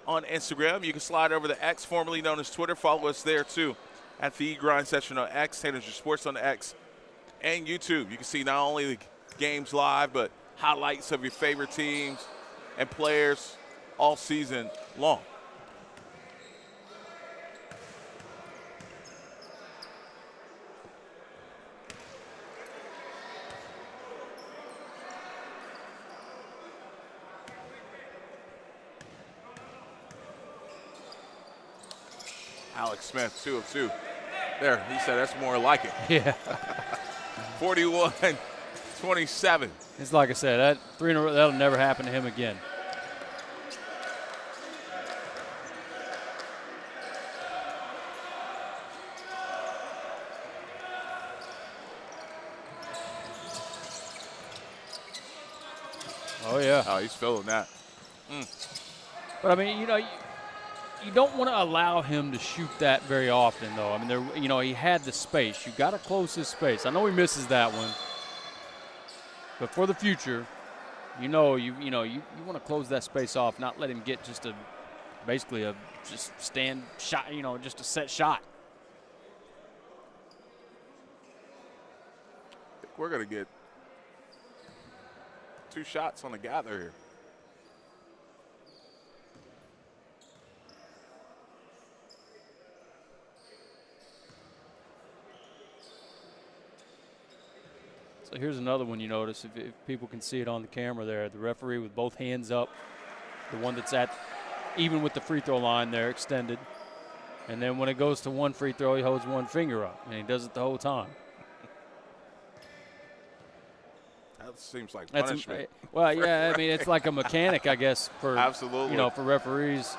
on Instagram. You can slide over to X, formerly known as Twitter. Follow us there, too, at The Grind Session on X, Tanager Sports on X, and YouTube. You can see not only the games live, but highlights of your favorite teams and players all season long. Alex Smith, 2 of 2. There, he said that's more like it. Yeah. 41-27. It's like I said, that 3 in a row, that'll never happen to him again. Oh, yeah. Oh, he's feeling that. But, I mean, you know, you don't want to allow him to shoot that very often, though. I mean, you know, he had the space. You got to close his space. I know he misses that one, but for the future, you want to close that space off, not let him get just basically a stand shot, you know, just a set shot. I think we're gonna get 2 shots on the gather here. So here's another one you notice, if people can see it on the camera there. The referee with both hands up, the one that's even with the free throw line there, extended. And then when it goes to one free throw, he holds one finger up, and he does it the whole time. That seems like punishment. Well, yeah, I mean, it's like a mechanic, I guess, for Absolutely. you know, for referees.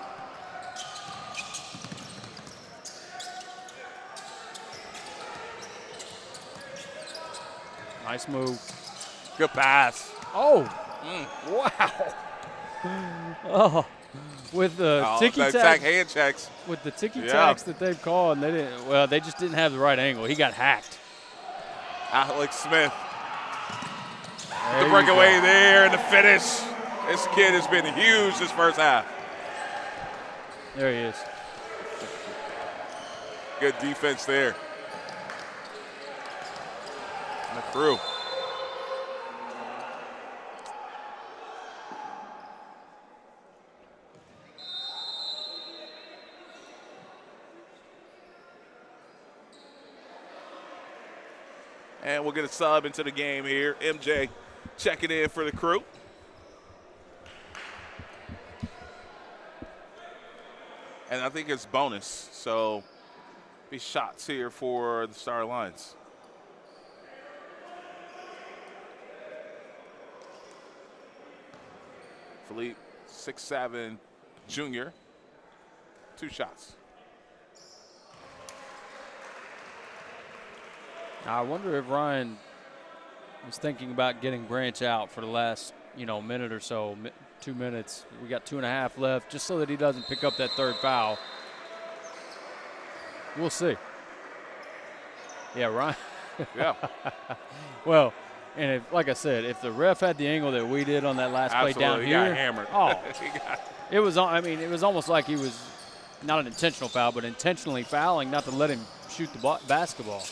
Nice move. Good pass. Oh, wow. Oh, with the ticky-tack hand checks. With the ticky-tacks that they've called, and they just didn't have the right angle. He got hacked. Alex Smith. There The breakaway there and the finish. This kid has been huge this first half. There he is. Good defense there. And the crew. And we'll get a sub into the game here. MJ checking in for the crew. And I think it's bonus, so be shots here for the Star Lions. Philippe, 6'7", junior, 2 shots. I wonder if Ryan was thinking about getting Branch out for the last, minute or so, 2 minutes. We got 2.5 left, just so that he doesn't pick up that third foul. We'll see. Yeah, Ryan. Yeah. Well, and if, like I said, if the ref had the angle that we did on that last play down He here, got hammered. oh, it was. I mean, it was almost like he was not an intentional foul, but intentionally fouling, not to let him shoot the basketball.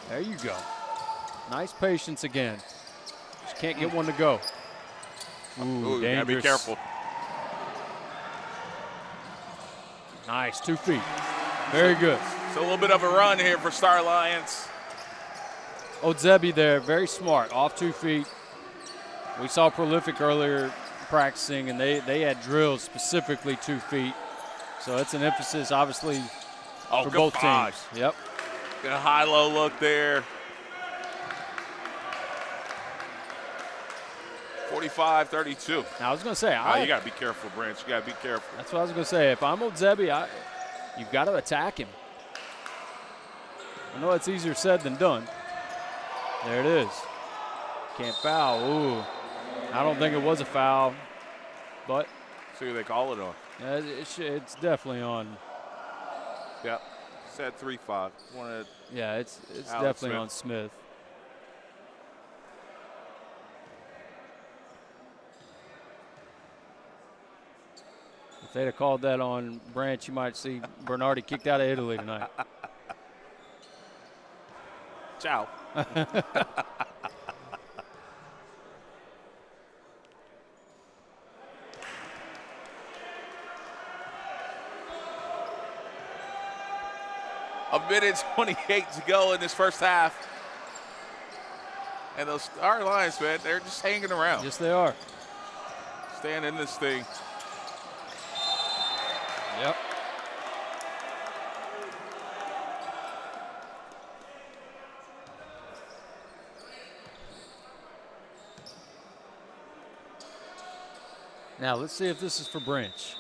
There you go. Nice patience again. Just can't get one to go. Ooh, you gotta be careful. Nice, 2 feet. Very good. So a little bit of a run here for Star Lions. Odzebi there, very smart, off 2 feet. We saw Prolific earlier practicing, and they had drills specifically 2 feet. So it's an emphasis, obviously, for both teams. Yep. Got a high-low look there. 45-32. Now, I was going to say, you got to be careful, Branch. You got to be careful. That's what I was going to say. If I'm Odzebi, you've got to attack him. I know it's easier said than done. There it is. Can't foul. Ooh. I don't think it was a foul, but. See who they call it on. It's definitely on. Yep. Said 3-5. Yeah, it's Alex definitely Smith. on Smith. If they'd have called that on Branch, you might see Bernardi kicked out of Italy tonight. Ciao. A minute 28 to go in this first half. And those Star Lions, man, they're just hanging around. Yes, they are. Staying in this thing. Yep. Now, let's see if this is for Branch.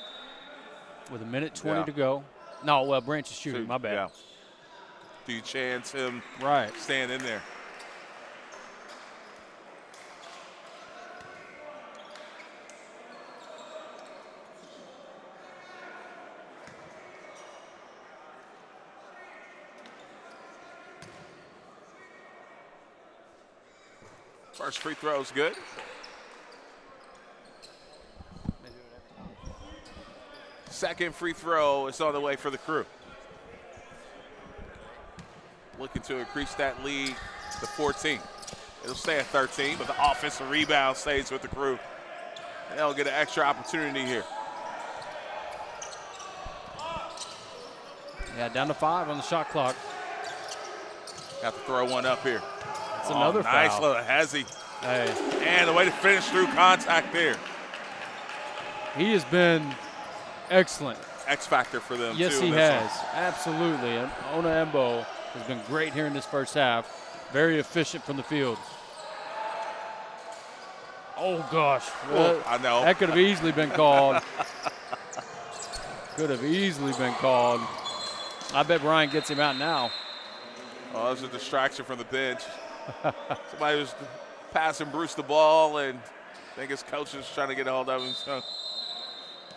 With a minute 20 to go. No, well, Branch is shooting. My bad. Yeah. Do you chance him staying in there? First free throw is good. Second free throw is on the way for the crew. Looking to increase that lead to 14. It'll stay at 13, but the offensive rebound stays with the crew. And they'll get an extra opportunity here. Yeah, down to 5 on the shot clock. Have to throw one up here. That's another foul. Nice little hezzy. Hey. And the way to finish through contact there. He has been excellent. X factor for them, yes, too. Yes, he has. Absolutely. And Ona Embo has been great here in this first half. Very efficient from the field. Oh, gosh. I know. That could have easily been called. Could have easily been called. I bet Ryan gets him out now. Oh, that was a distraction from the bench. Somebody was passing Bruce the ball, and I think his coach is trying to get a hold of him. So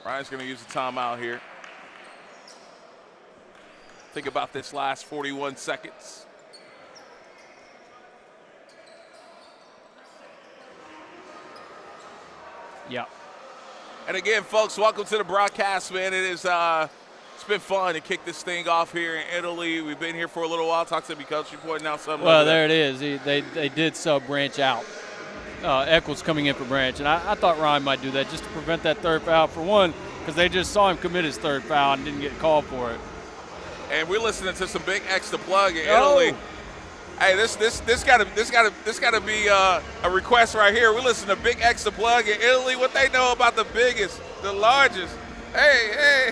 Ryan's going to use the timeout here. Think about this last 41 seconds. Yeah. And again, folks, welcome to the broadcast, man. It is it's been fun to kick this thing off here in Italy. We've been here for a little while. Talk to me, Coach. You're pointing out something. Well, there it is. They did sub Branch out. Eccles coming in for Branch, and I thought Ryan might do that just to prevent that third foul for one, because they just saw him commit his third foul and didn't get called for it. And we're listening to some big extra plug in Italy. Hey, this gotta be a request right here. We listen to Big Extra Plug in Italy. What they know about the biggest, the largest. Hey.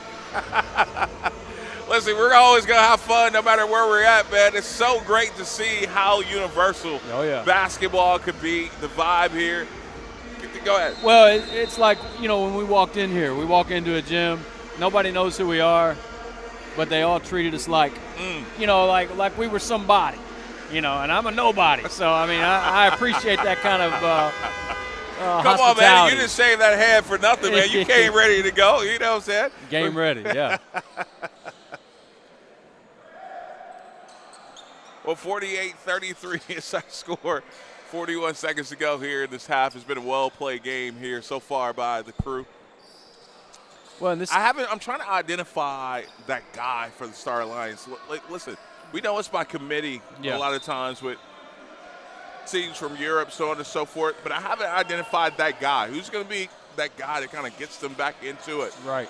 Listen, we're always gonna have fun no matter where we're at, man. It's so great to see how universal basketball could be. The vibe here. Go ahead. Well, it's like, when we walked in here, we walk into a gym, nobody knows who we are, but they all treated us like, like we were somebody. And I'm a nobody. So, I appreciate that kind of Come on, man. You didn't shave that head for nothing, man. You came ready to go. You know what I'm saying? Game ready, yeah. Well, 48-33 is our score. 41 seconds to go here in this half. It's been a well-played game here so far by the crew. Well, I'm trying to identify that guy for the Star Alliance. Listen. We know it's by committee a lot of times with teams from Europe, so on and so forth, but I haven't identified that guy. Who's going to be that guy that kind of gets them back into it? Right.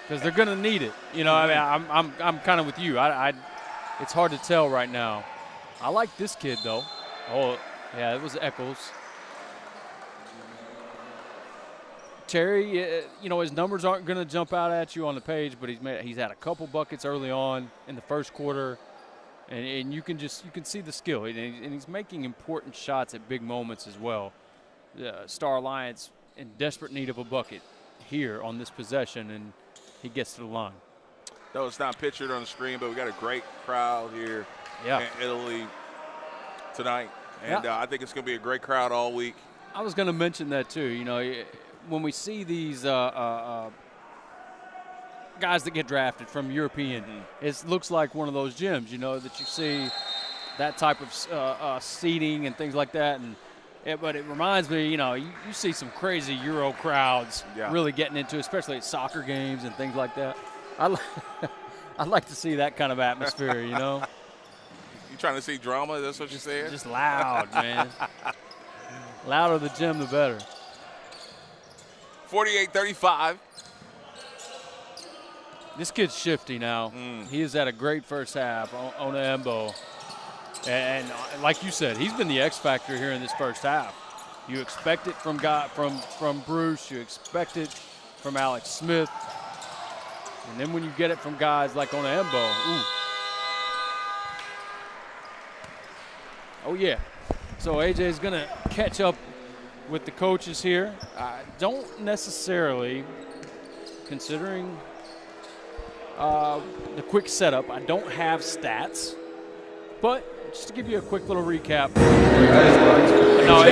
Because they're going to need it. I'm kind of with you. It's hard to tell right now. I like this kid, though. Oh, yeah, it was Eccles. Terry, his numbers aren't going to jump out at you on the page, but he's had a couple buckets early on in the first quarter, and you can see the skill, and he's making important shots at big moments as well. Star Alliance in desperate need of a bucket here on this possession, and he gets to the line. No, it's not pictured on the screen, but we got a great crowd here in Italy tonight, and I think it's going to be a great crowd all week. I was going to mention that too. When we see these guys that get drafted from European, it looks like one of those gyms, that you see that type of seating and things like that. But it reminds me, you see some crazy Euro crowds really getting into, especially at soccer games and things like that. I'd like to see that kind of atmosphere, You trying to see drama? That's what you're saying? Just loud, man. Louder the gym, the better. 48-35. This kid's shifty now. He has had a great first half on Embo. And like you said, he's been the X factor here in this first half. You expect it from Bruce. You expect it from Alex Smith. And then when you get it from guys like on Embo, oh, yeah. So AJ's going to catch up with the coaches here. I don't necessarily, considering the quick setup, I don't have stats, but just to give you a quick little recap. No,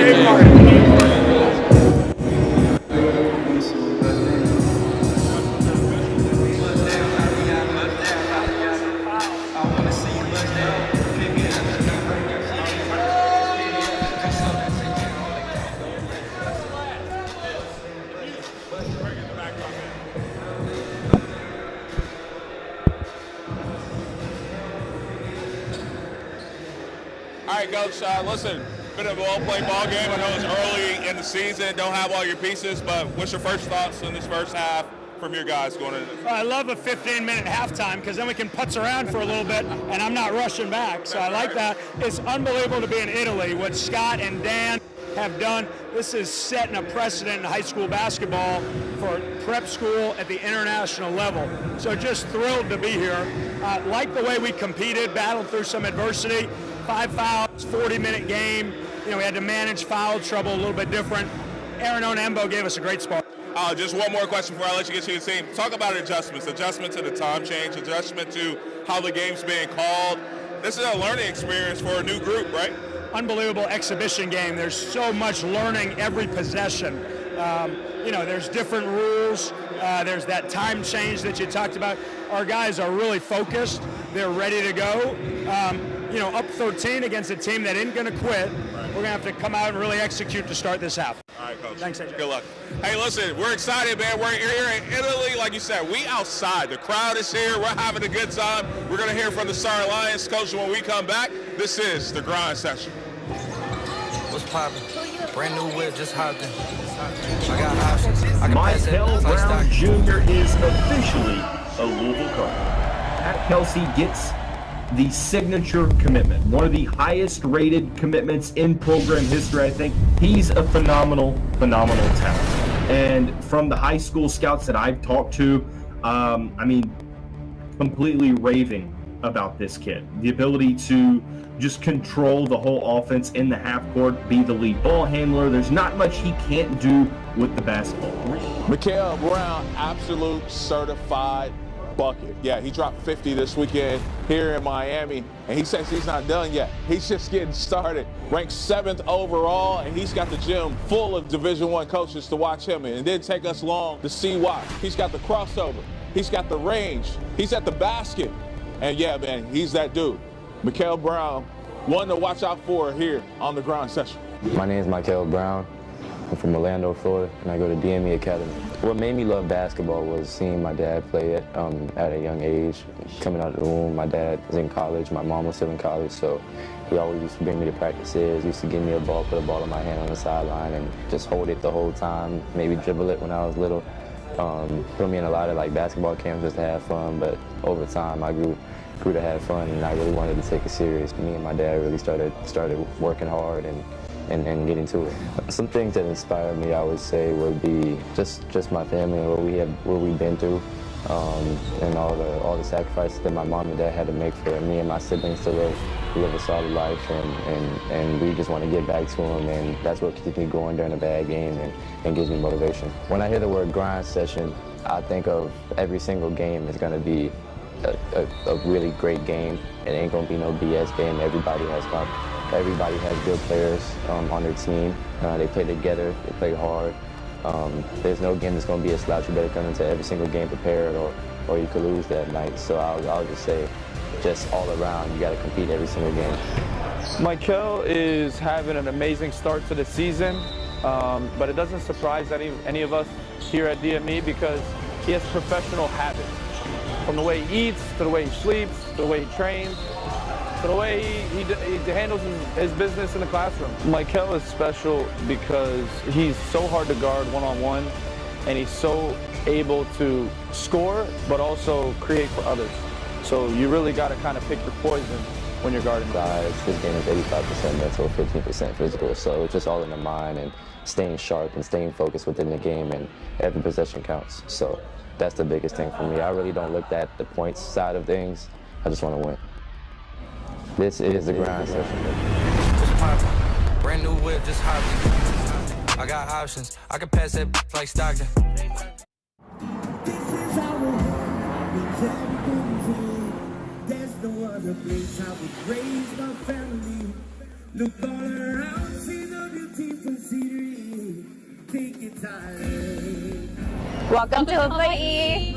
Coach, listen, been a well-played ball game. I know it's early in the season, don't have all your pieces, but what's your first thoughts in this first half from your guys going into I love a 15-minute halftime because then we can putz around for a little bit, and I'm not rushing back, so I like that. It's unbelievable to be in Italy. What Scott and Dan have done, this is setting a precedent in high school basketball for prep school at the international level. So just thrilled to be here. Like the way we competed, battled through some adversity. 5 fouls, 40-minute game. You know, we had to manage foul trouble a little bit different. Aaron Onembo gave us a great spark. Just one more question before I let you get to your team. Talk about adjustments. Adjustment to the time change, adjustment to how the game's being called. This is a learning experience for a new group, right? Unbelievable exhibition game. There's so much learning every possession. You know, there's different rules. There's that time change that you talked about. Our guys are really focused. They're ready to go. You know, up 13 against a team that ain't going to quit. We're going to have to come out and really execute to start this half. All right, Coach. Thanks, AJ. Good luck. Hey, listen, we're excited, man. We're here in Italy. Like you said, we outside. The crowd is here. We're having a good time. We're going to hear from the Star Lions coach when we come back. This is the Grind Session. What's poppin'? Brand new whip, just hopped in. I got options. Michael Brown Jr. is officially a Louisville Cardinal. Pat Kelsey gets the signature commitment, one of the highest rated commitments in program history. I think he's a phenomenal talent. And from the high school scouts that I've talked to, I mean, completely raving about this kid. The ability to just control the whole offense in the half court, be the lead ball handler. There's not much he can't do with the basketball. Michael Brown, absolute certified bucket. Yeah, he dropped 50 this weekend here in Miami, and he says he's not done yet. He's just getting started. Ranked 7th overall, and he's got the gym full of Division I coaches to watch him, and it didn't take us long to see why. He's got the crossover. He's got the range. He's at the basket. And yeah, man, he's that dude. Michael Brown, one to watch out for here on the Grind Session. My name is Michael Brown. I'm from Orlando, Florida, and I go to DME Academy. What made me love basketball was seeing my dad play it at a young age. Coming out of the womb, my dad was in college, my mom was still in college, so he always used to bring me to practices, used to give me a ball, put a ball in my hand on the sideline, and just hold it the whole time, maybe dribble it when I was little. Put me in a lot of like basketball camps just to have fun, but over time I grew to have fun, and I really wanted to take it serious. Me and my dad really started working hard and getting to it. Some things that inspired me, I would say, would be just my family and what we've been through, and all the sacrifices that my mom and dad had to make for me and my siblings to live a solid life, and we just want to get back to them, and that's what keeps me going during a bad game and gives me motivation. When I hear the word grind session, I think of every single game is going to be a really great game. It ain't gonna be no BS game. Everybody has fun. Everybody has good players on their team. They play together. They play hard. There's no game that's gonna be a slouch. You better come into every single game prepared, or you could lose that night. So I'll just say, just all around, you got to compete every single game. Michael is having an amazing start to the season, but it doesn't surprise any of us here at DME because he has professional habits. From the way he eats, to the way he sleeps, to the way he trains, to the way he handles his business in the classroom. Michael is special because he's so hard to guard one-on-one, and he's so able to score, but also create for others. So you really got to kind of pick your poison when you're guarding guys. His game is 85% mental, 15% physical, so it's just all in the mind and staying sharp and staying focused within the game, and every possession counts. So that's the biggest thing for me. I really don't look at the points side of things. I just want to win. This is the grind session. What's poppin'? Brand new whip, just hopped in. I got options. I can pass that like Stockton. This is our home. There's no other place I would raise my family. Look all around, see the beautiful scenery. Take your time. Welcome to Hawaii.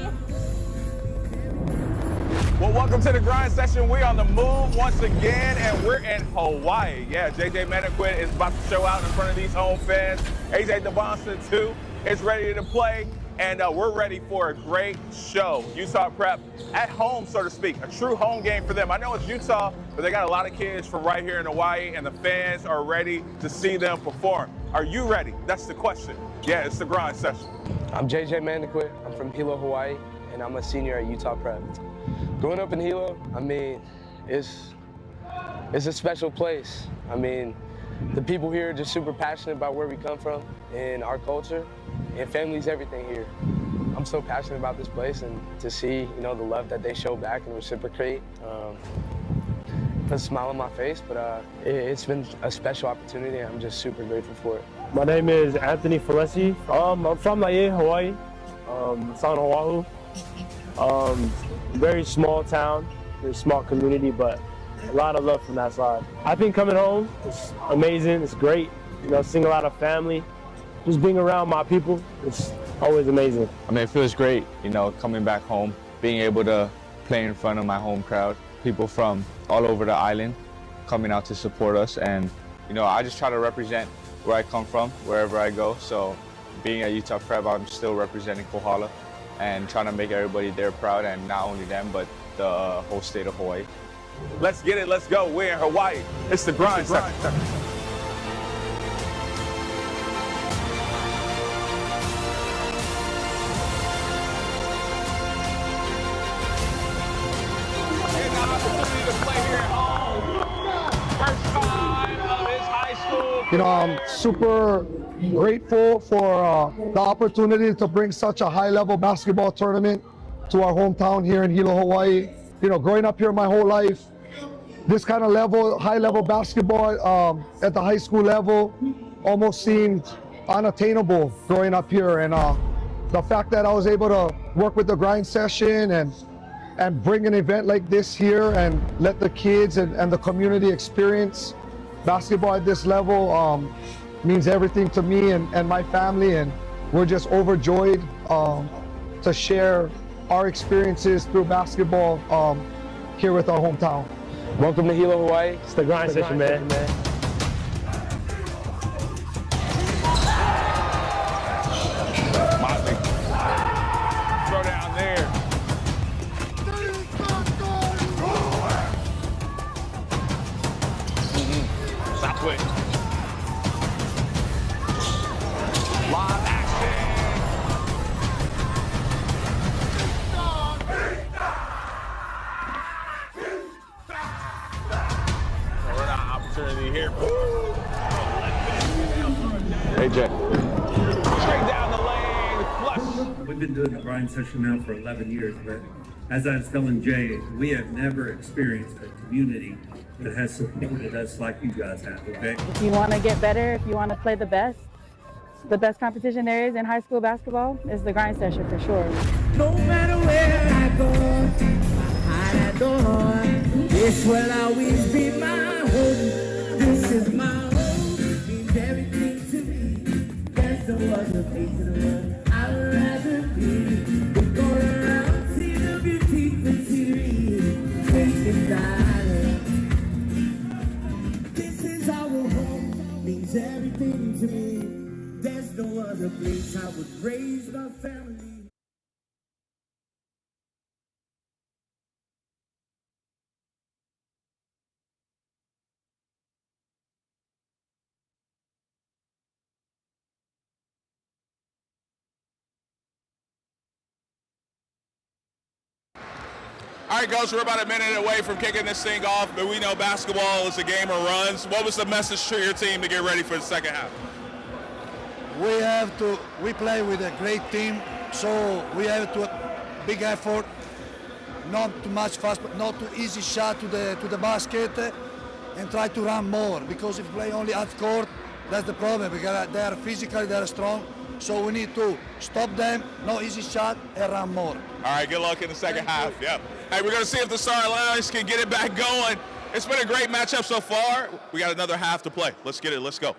Well, welcome to the Grind Session. We're on the move once again, and we're in Hawaii. Yeah, JJ Menaquin is about to show out in front of these home fans. AJ DeBonson, too, is ready to play, and we're ready for a great show. Utah Prep at home, so to speak, a true home game for them. I know it's Utah, but they got a lot of kids from right here in Hawaii, and the fans are ready to see them perform. Are you ready? That's the question. Yeah, it's the Grind Session. I'm JJ Mandaquit. I'm from Hilo, Hawaii, and I'm a senior at Utah Prep. Growing up in Hilo, I mean, it's a special place. I mean, the people here are just super passionate about where we come from and our culture, and family's everything here. I'm so passionate about this place, and to see, the love that they show back and reciprocate, a smile on my face, but it's been a special opportunity. I'm just super grateful for it. My name is Anthony Falesi. I'm from ITA, Hawaii. It's on Oahu. Very small town, very small community, but a lot of love from that side. I think coming home is amazing. It's great. You know, seeing a lot of family, just being around my people. It's always amazing. I mean, it feels great, you know, coming back home, being able to play in front of my home crowd, people from all over the island coming out to support us. And, you know, I just try to represent where I come from, wherever I go. So being at Utah Prep, I'm still representing Kohala and trying to make everybody there proud, and not only them, but the whole state of Hawaii. Let's get it. Let's go. We're in Hawaii. It's the grind session. You know, I'm super grateful for the opportunity to bring such a high-level basketball tournament to our hometown here in Hilo, Hawaii. You know, growing up here my whole life, this kind of level, high-level basketball at the high school level almost seemed unattainable growing up here. And the fact that I was able to work with the grind session and bring an event like this here and let the kids and the community experience basketball at this level means everything to me and my family, and we're just overjoyed to share our experiences through basketball here with our hometown. Welcome to Hilo, Hawaii. It's the grind session, man. Throw down there. Stop quick. Live action. We're an opportunity here. Hey, Jay. Straight down the lane. Flush. We've been doing the grind session now for 11 years, but as I was telling Jay, we have never experienced a community that has supported us like you guys have, okay? If you want to get better, if you want to play the best competition there is in high school basketball is the grind session for sure. No matter where I go, I adore. This will always be my home. This is my home. Means everything to me. There's no other place in the world I'd rather be. We go around, see the beautiful city, taking time. This is our home. Means everything to me. There's no other place I would raise my family. All right, Coach, we're about a minute away from kicking this thing off, but we know basketball is a game of runs. What was the message to your team to get ready for the second half? We play with a great team, so we have to big effort, not too much fast, but not too easy shot to the basket, and try to run more, because if you play only half court, that's the problem, because they are physically, they are strong, so we need to stop them, no easy shot, and run more. All right, good luck in the second half. Yep. Hey, we're going to see if the Star Alliance can get it back going. It's been a great matchup so far. We got another half to play. Let's get it. Let's go.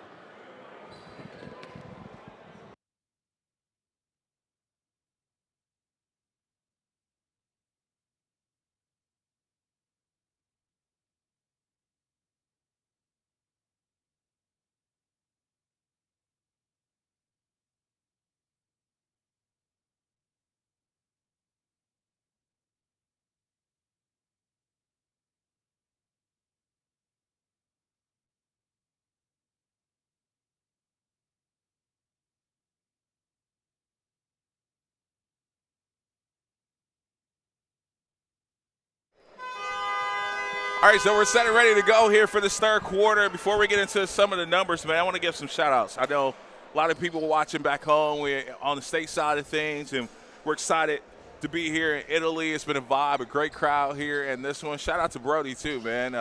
All right, so we're set and ready to go here for this third quarter. Before we get into some of the numbers, man, I want to give some shout-outs. I know a lot of people watching back home. We're on the state side of things, and we're excited to be here in Italy. It's been a vibe, a great crowd here, and this one, shout out to Brody too, man.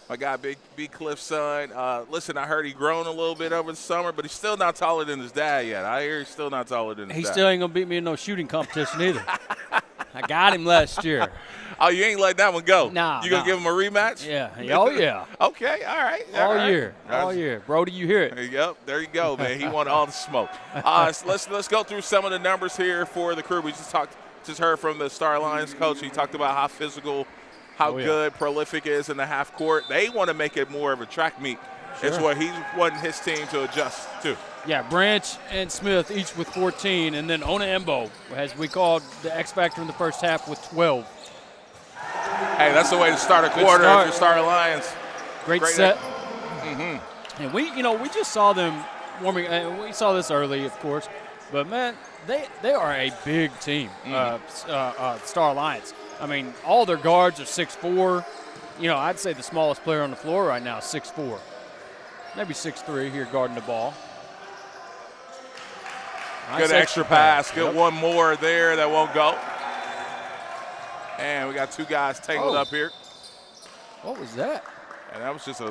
My guy, Big Cliff's son. Listen, I heard he grown a little bit over the summer, but he's still not taller than his dad yet. I hear he's still not taller than his He dad. still ain't going to beat me in no shooting competition either. I got him last year. Oh, you ain't letting that one go? Nah. You going to give him a rematch? Yeah. Oh, yeah. Okay, all right. All year. Brody, you hear it. Yep, there you go, man. He wanted all the smoke. So let's go through some of the numbers here for the crew. We just heard from the Star Lions coach. He talked about how physical, how good Prolific is in the half court. They want to make it more of a track meet. Sure. It's what he's wanting his team to adjust to. Yeah, Branch and Smith each with 14, and then Ona Embo, as we called the X Factor in the first half, with 12. Hey, that's the way to start a quarter if you're Star Lions. Great set. Mm-hmm. And we just saw them warming. We saw this early, of course, but man, they are a big team. Star Lions. I mean, all their guards are 6'4". I'd say the smallest player on the floor right now is 6'4", maybe 6'3" here guarding the ball. Good extra pass. Good one more there that won't go. And we got two guys tangled up here. What was that? And that was just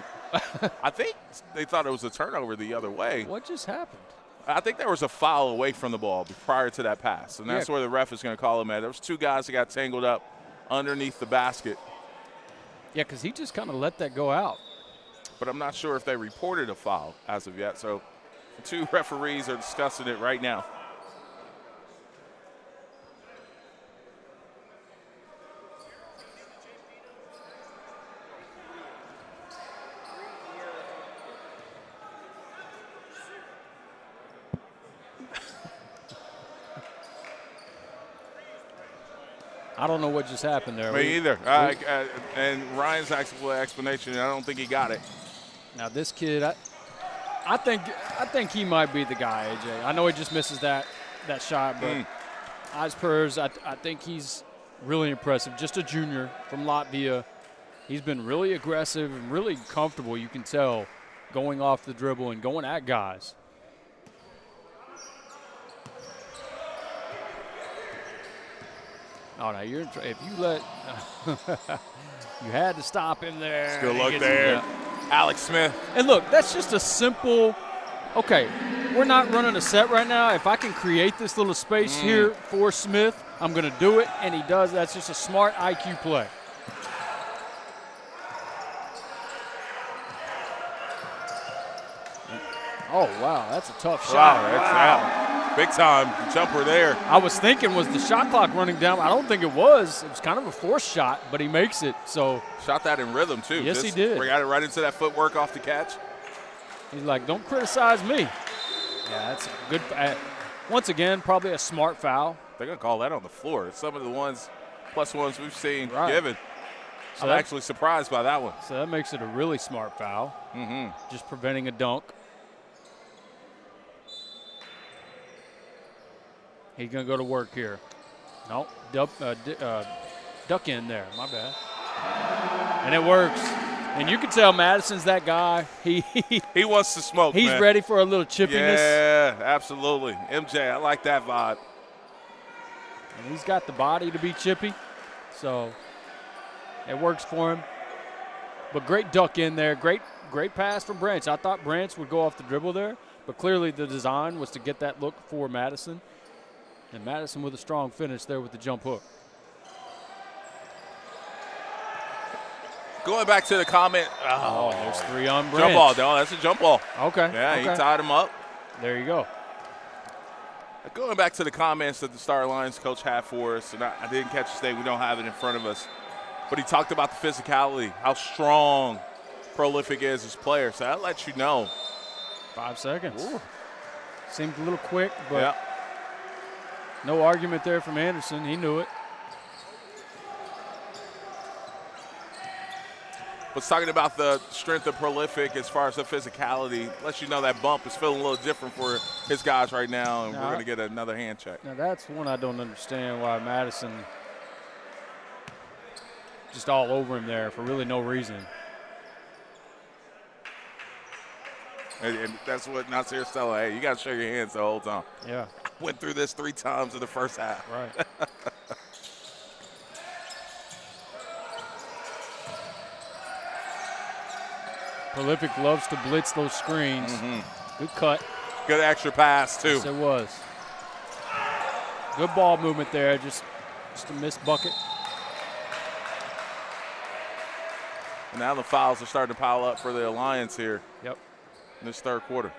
I think they thought it was a turnover the other way. What just happened? I think there was a foul away from the ball prior to that pass, and that's where the ref is going to call him at. There was two guys that got tangled up underneath the basket. Yeah, because he just kind of let that go out. But I'm not sure if they reported a foul as of yet. So the two referees are discussing it right now. I don't know what just happened there. Me either. And Ryan's explanation, I don't think he got it. Now this kid, I think he might be the guy, AJ. I know he just misses that shot, but as pers, I think he's really impressive. Just a junior from Latvia. He's been really aggressive and really comfortable, you can tell, going off the dribble and going at guys. Oh, now if you let you had to stop him there. Good look there. Alex Smith. And look, that's just a simple, okay, we're not running a set right now. If I can create this little space here for Smith, I'm going to do it, and he does. That's just a smart IQ play. Oh, wow, that's a tough shot. Wow. Big time jumper there. I was thinking, was the shot clock running down? I don't think it was. It was kind of a forced shot, but he makes it. So shot that in rhythm, too. Yes, he did. We got it right into that footwork off the catch. He's like, don't criticize me. Yeah, that's a good. Once again, probably a smart foul. They're going to call that on the floor. It's some of the plus ones we've seen given. So I'm actually surprised by that one. So that makes it a really smart foul. Just preventing a dunk. He's going to go to work here. No, duck in there. My bad. And it works. And you can tell Madison's that guy. He wants to smoke, He's man. ready for a little chippiness. Yeah, absolutely. MJ, I like that vibe. And he's got the body to be chippy. So it works for him. But great duck in there. Great pass from Branch. I thought Branch would go off the dribble there. But clearly the design was to get that look for Madison. And Madison with a strong finish there with the jump hook. Going back to the comment. Oh, there's three on Branch. Jump ball, no, that's a jump ball. Okay. Yeah, he tied him up. There you go. Going back to the comments that the Star Lions coach had for us, and I didn't catch the state. We don't have it in front of us. But he talked about the physicality, how strong Prolific is as player. So that lets you know. 5 seconds. Ooh. Seemed a little quick, but yeah. No argument there from Anderson. He knew it. But talking about the strength of Prolific as far as the physicality, lets you know that bump is feeling a little different for his guys right now, and we're going to get another hand check. Now that's one I don't understand, why Madison just all over him there for really no reason. And that's what Nasir's telling. Hey, you got to show your hands the whole time. Yeah. I went through this 3 times in the first half. Right. Prolific loves to blitz those screens. Good cut. Good extra pass, too. Yes, it was. Good ball movement there, just a missed bucket. And now the fouls are starting to pile up for the Alliance here. Yep. In this third quarter.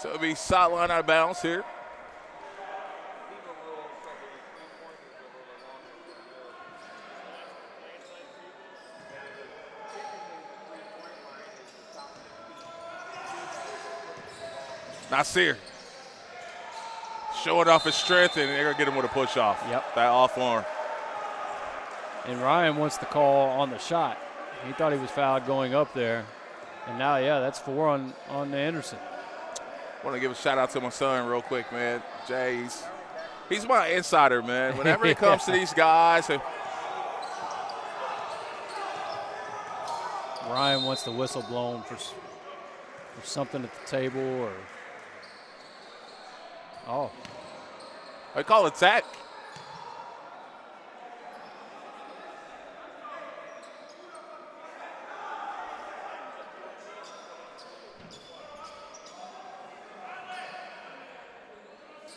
So it'll be sideline out of bounds here. Nasir showing off his strength, and they're going to get him with a push off. Yep. That off arm. And Ryan wants the call on the shot. He thought he was fouled going up there. And now, yeah, that's 4 on Anderson. I want to give a shout out to my son real quick, man. Jay, he's my insider, man. Whenever it comes to these guys. Ryan wants the whistle blown for something at the table or. Oh. I call it tech.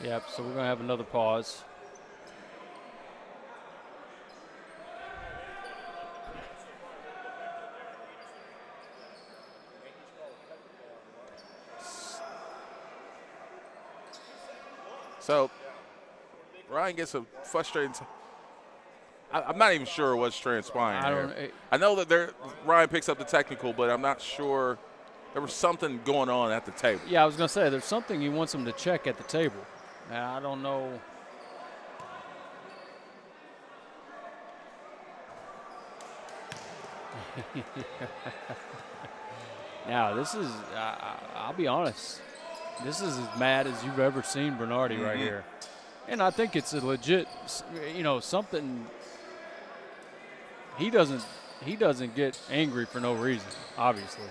Yep, so we're going to have another pause. So Ryan gets a frustrating. I'm not even sure what's transpiring here. I know that Ryan picks up the technical, but I'm not sure. There was something going on at the table. Yeah, I was going to say, there's something he wants him to check at the table. I don't know. Now, this is, I'll be honest, this is as mad as you've ever seen Bernardi right here. And I think it's a legit, something. He doesn't get angry for no reason, obviously.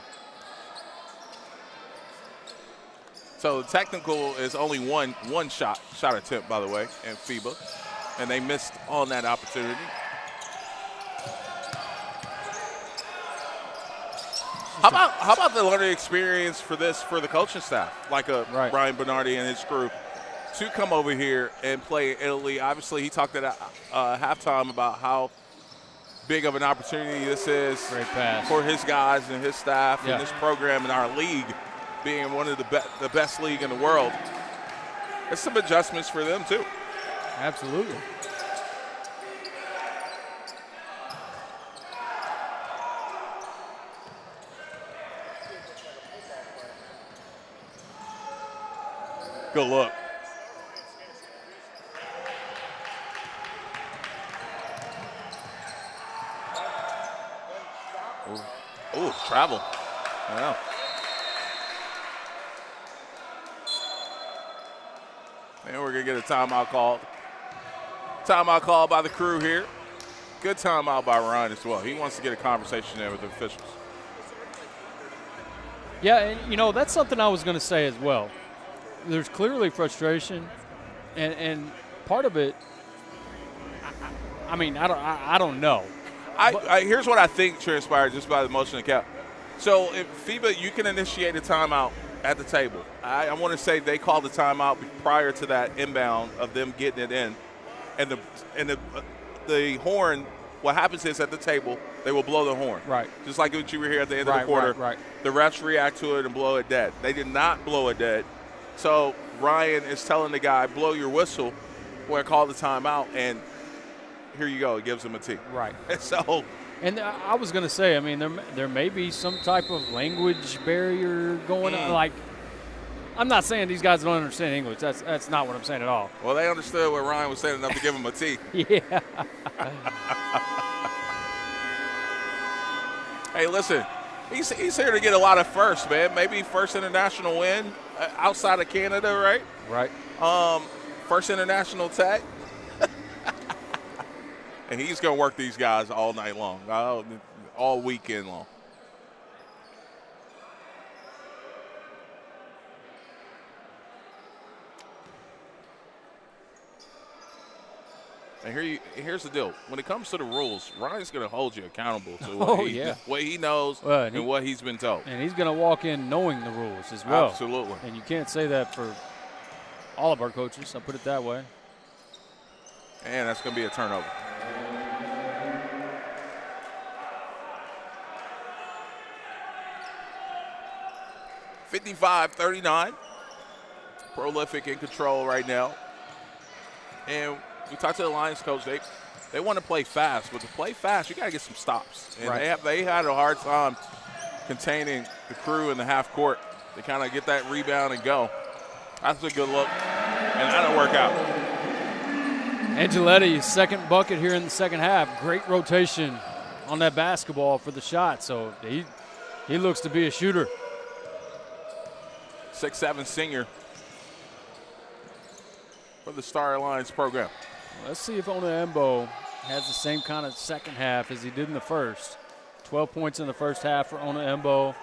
So the technical is only one shot attempt, by the way, in FIBA, and they missed on that opportunity. How about the learning experience for the coaching staff, like Ryan Bernardi and his group, to come over here and play in Italy? Obviously, he talked at halftime about how big of an opportunity this is for his guys and his staff and this program and our league being one of the best league in the world. There's some adjustments for them, too. Absolutely. Good look. Ooh, travel. Yeah. And we're going to get a timeout call. Timeout call by the crew here. Good timeout by Ryan as well. He wants to get a conversation there with the officials. Yeah, and, that's something I was going to say as well. There's clearly frustration, and part of it, I don't know. Here's what I think transpired just by the motion of cap. So if FIBA, you can initiate a timeout at the table. I want to say they called the timeout prior to that inbound of them getting it in, and the horn. What happens is at the table they will blow the horn. Right. Just like what you were here at the end of the quarter. Right. The refs react to it and blow it dead. They did not blow it dead. So Ryan is telling the guy, blow your whistle, or call the timeout, and here you go. It gives him a T. Right. So. And I was going to say, there may be some type of language barrier going on. Like, I'm not saying these guys don't understand English. That's not what I'm saying at all. Well, they understood what Ryan was saying enough to give him a T. Yeah. Hey, listen, he's here to get a lot of firsts, man. Maybe first international win outside of Canada, right? Right. First international tag. And he's going to work these guys all night long, all weekend long. And here's the deal. When it comes to the rules, Ryan's going to hold you accountable to what he knows and what he's been told. And he's going to walk in knowing the rules as well. Absolutely. And you can't say that for all of our coaches. I'll put it that way. And that's going to be a turnover. (55-39). Prolific in control right now. And we talked to the Lions coach. They want to play fast, but to play fast, you got to get some stops. And they had a hard time containing the Crew in the half court. They kind of get that rebound and go. That's a good look, and that'll work out. Angeletti's second bucket here in the second half. Great rotation on that basketball for the shot. So he looks to be a shooter. 6'7" senior for the Star Alliance program. Let's see if Onaembo has the same kind of second half as he did in the first. 12 points in the first half for Onaembo.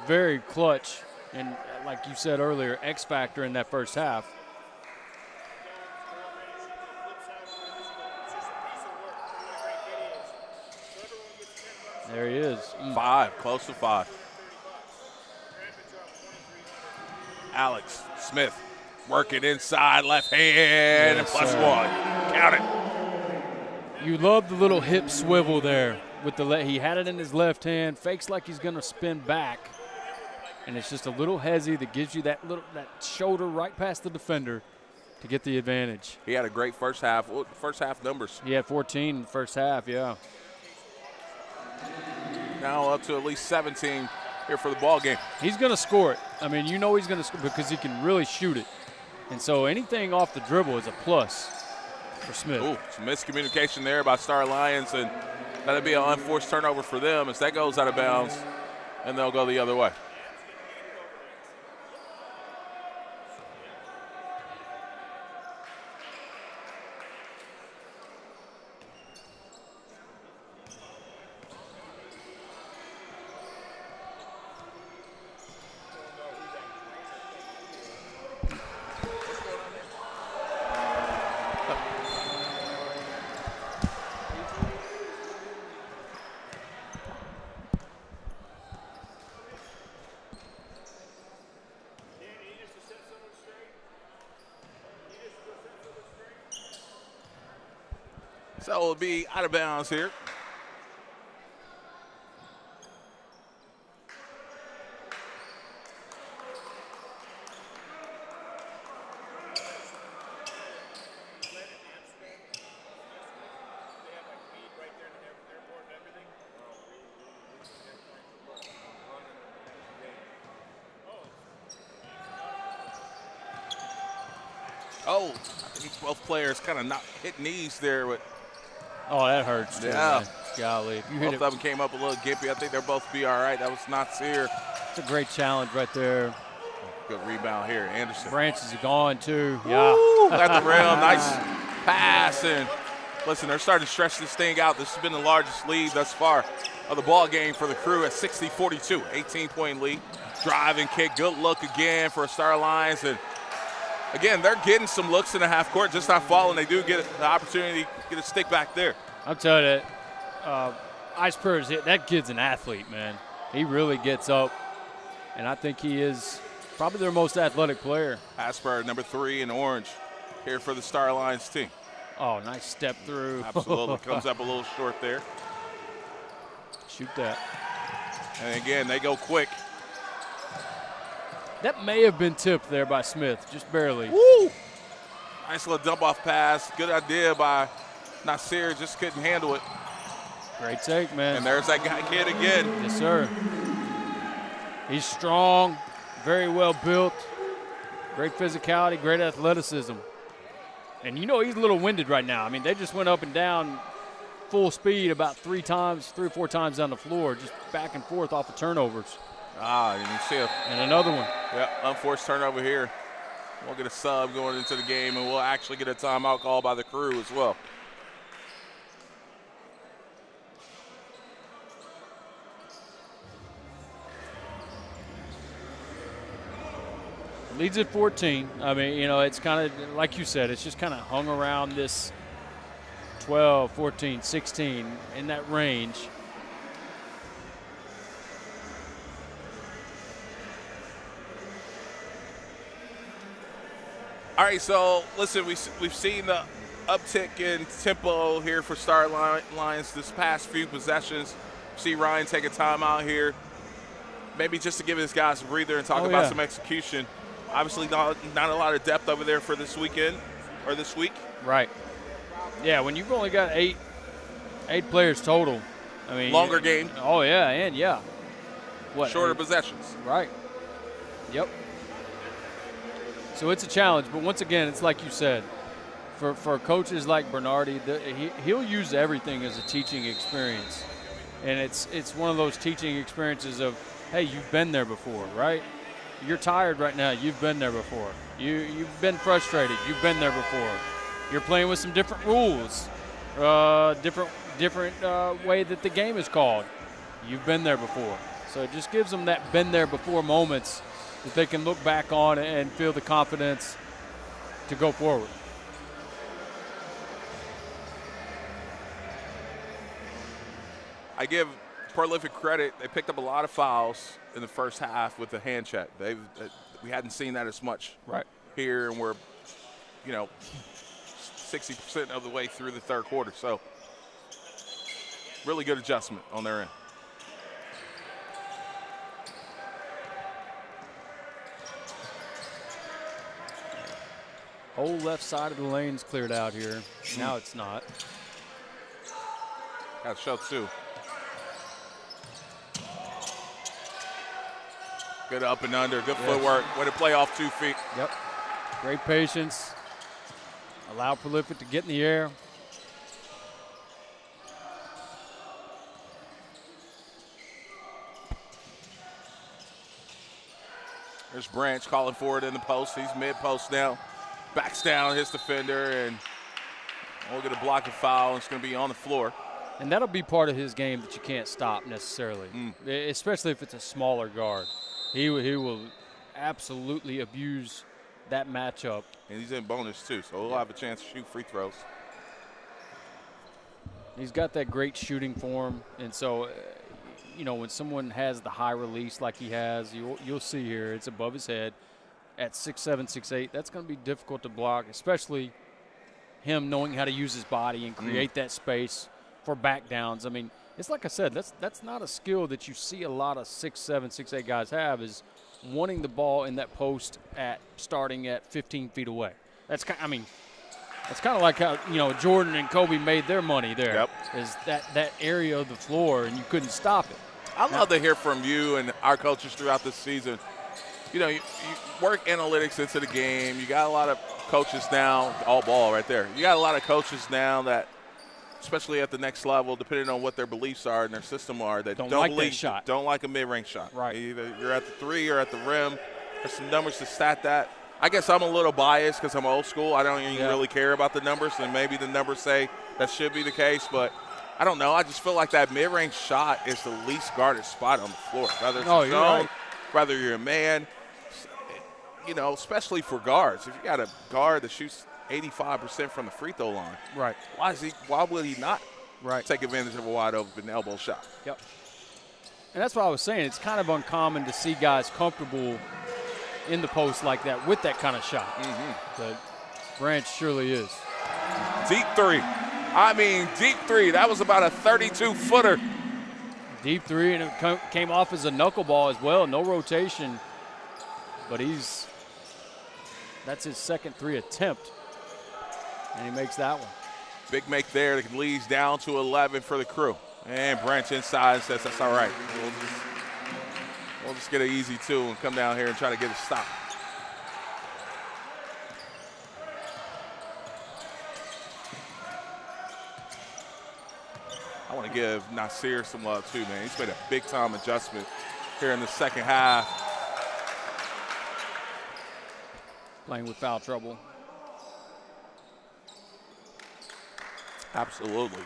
Very clutch, and like you said earlier, X factor in that first half. There he is. 5, close to 5. Alex Smith working inside, left hand, and plus one. Count it. You love the little hip swivel there. With he had it in his left hand, fakes like he's going to spin back, and it's just a little hezzy that gives you that shoulder right past the defender to get the advantage. He had a great first half. First half numbers. He had 14 in the first half, yeah. Now up to at least 17 here for the ball game. He's going to score it. I mean, you know he's going to score because he can really shoot it. And so anything off the dribble is a plus for Smith. Ooh, some miscommunication there by Star Lions, and that'll be an unforced turnover for them as that goes out of bounds, and they'll go the other way. So it'll be out of bounds here. Oh, I think both players kind of not hit knees there with. Oh, that hurts too. Yeah. Man. Golly. If you both of them came up a little gimpy. I think they'll both be all right. That was Nasir. It's a great challenge right there. Good rebound here, Anderson. Branches are gone too. Ooh, Yeah. at the rim, nice pass. And listen, they're starting to stretch this thing out. This has been the largest lead thus far of the ball game for the Crew at 60-42, 18-point lead. Drive and kick, good look again for Star Lions. And again, they're getting some looks in the half court, just not falling. They do get the opportunity to get a stick back there. I'll tell you that Ice Purrs, that kid's an athlete, man. He really gets up, and I think he is probably their most athletic player. Asper, number 3 in orange, here for the Star Lions team. Oh, nice step through. Absolutely, comes up a little short there. Shoot that. And again, they go quick. That may have been tipped there by Smith, just barely. Woo! Nice little dump-off pass. Good idea by Nasir, just couldn't handle it. Great take, man. And there's that guy kid again. Yes, sir. He's strong, very well built, great physicality, great athleticism. And you know he's a little winded right now. I mean, they just went up and down full speed about 3 or 4 times down the floor, just back and forth off the turnovers. Ah, you can see it. And another one. Yeah, unforced turnover here. We'll get a sub going into the game, and we'll actually get a timeout call by the Crew as well. Leads at 14. I mean, you know, it's kind of, like you said, it's just kind of hung around this 12, 14, 16, in that range. All right, so listen, we've seen the uptick in tempo here for Star Lions this past few possessions. See Ryan take a timeout here, maybe just to give his guys a breather and talk about some execution. Obviously, not a lot of depth over there for this weekend or this week. Right. Yeah, when you've only got eight players total, I mean, longer game. Oh yeah, and what shorter possessions. Right. Yep. So it's a challenge, but once again, it's like you said, for coaches like Bernardi, he'll use everything as a teaching experience, and it's one of those teaching experiences of, hey, you've been there before, right? You're tired right now. You've been there before. You've been frustrated. You've been there before. You're playing with some different rules, different way that the game is called. You've been there before. So it just gives them that been there before moments that they can look back on and feel the confidence to go forward. I give Prolific credit. They picked up a lot of fouls in the first half with the hand check. We hadn't seen that as much here, and we're 60% of the way through the third quarter. So really good adjustment on their end. Whole left side of the lane's cleared out here. Now it's not. Got to show two. Good up and under, good footwork. Way to play off 2 feet. Yep. Great patience. Allow Prolific to get in the air. There's Branch calling for it in the post. He's mid-post now. Backs down his defender, and we'll get a blocking foul. It's going to be on the floor. And that'll be part of his game that you can't stop necessarily, especially if it's a smaller guard. He will absolutely abuse that matchup. And he's in bonus too, so he'll have a chance to shoot free throws. He's got that great shooting form, and so when someone has the high release like he has, you'll see here it's above his head at 6'7", 6'8". That's going to be difficult to block, especially him knowing how to use his body and create that space for back downs. I mean, it's like I said, that's not a skill that you see a lot of 6'7", 6'8" guys have, is wanting the ball in that post starting at 15 feet away. That's kind of like how Jordan and Kobe made their money there. Yep. Is that area of the floor, and you couldn't stop it. I'd love to hear from you and our coaches throughout this season. You work analytics into the game. You got a lot of coaches now, all ball right there. You got a lot of coaches now that, especially at the next level, depending on what their beliefs are and their system are, that don't like believe, that shot. Don't like a mid-range shot. Right. Either you're at the three or at the rim. There's some numbers to stat that. I guess I'm a little biased because I'm old school. I don't even really care about the numbers, and maybe the numbers say that should be the case, but I don't know. I just feel like that mid-range shot is the least guarded spot on the floor. Whether it's a zone, whether you're a man, especially for guards. If you got a guard that shoots 85% from the free throw line, right? Why would he not take advantage of a wide open elbow shot? Yep. And that's what I was saying. It's kind of uncommon to see guys comfortable in the post like that with that kind of shot. But Branch surely is. Deep three. I mean, deep three. That was about a 32-footer. Deep three, and it came off as a knuckleball as well. No rotation. But that's his second three attempt. And he makes that one. Big make there. That leads down to 11 for the crew. And Branch inside says that's all right. We'll just get an easy two and come down here and try to get a stop. I want to give Nasir some love too, man. He's made a big-time adjustment here in the second half. Playing with foul trouble. Absolutely.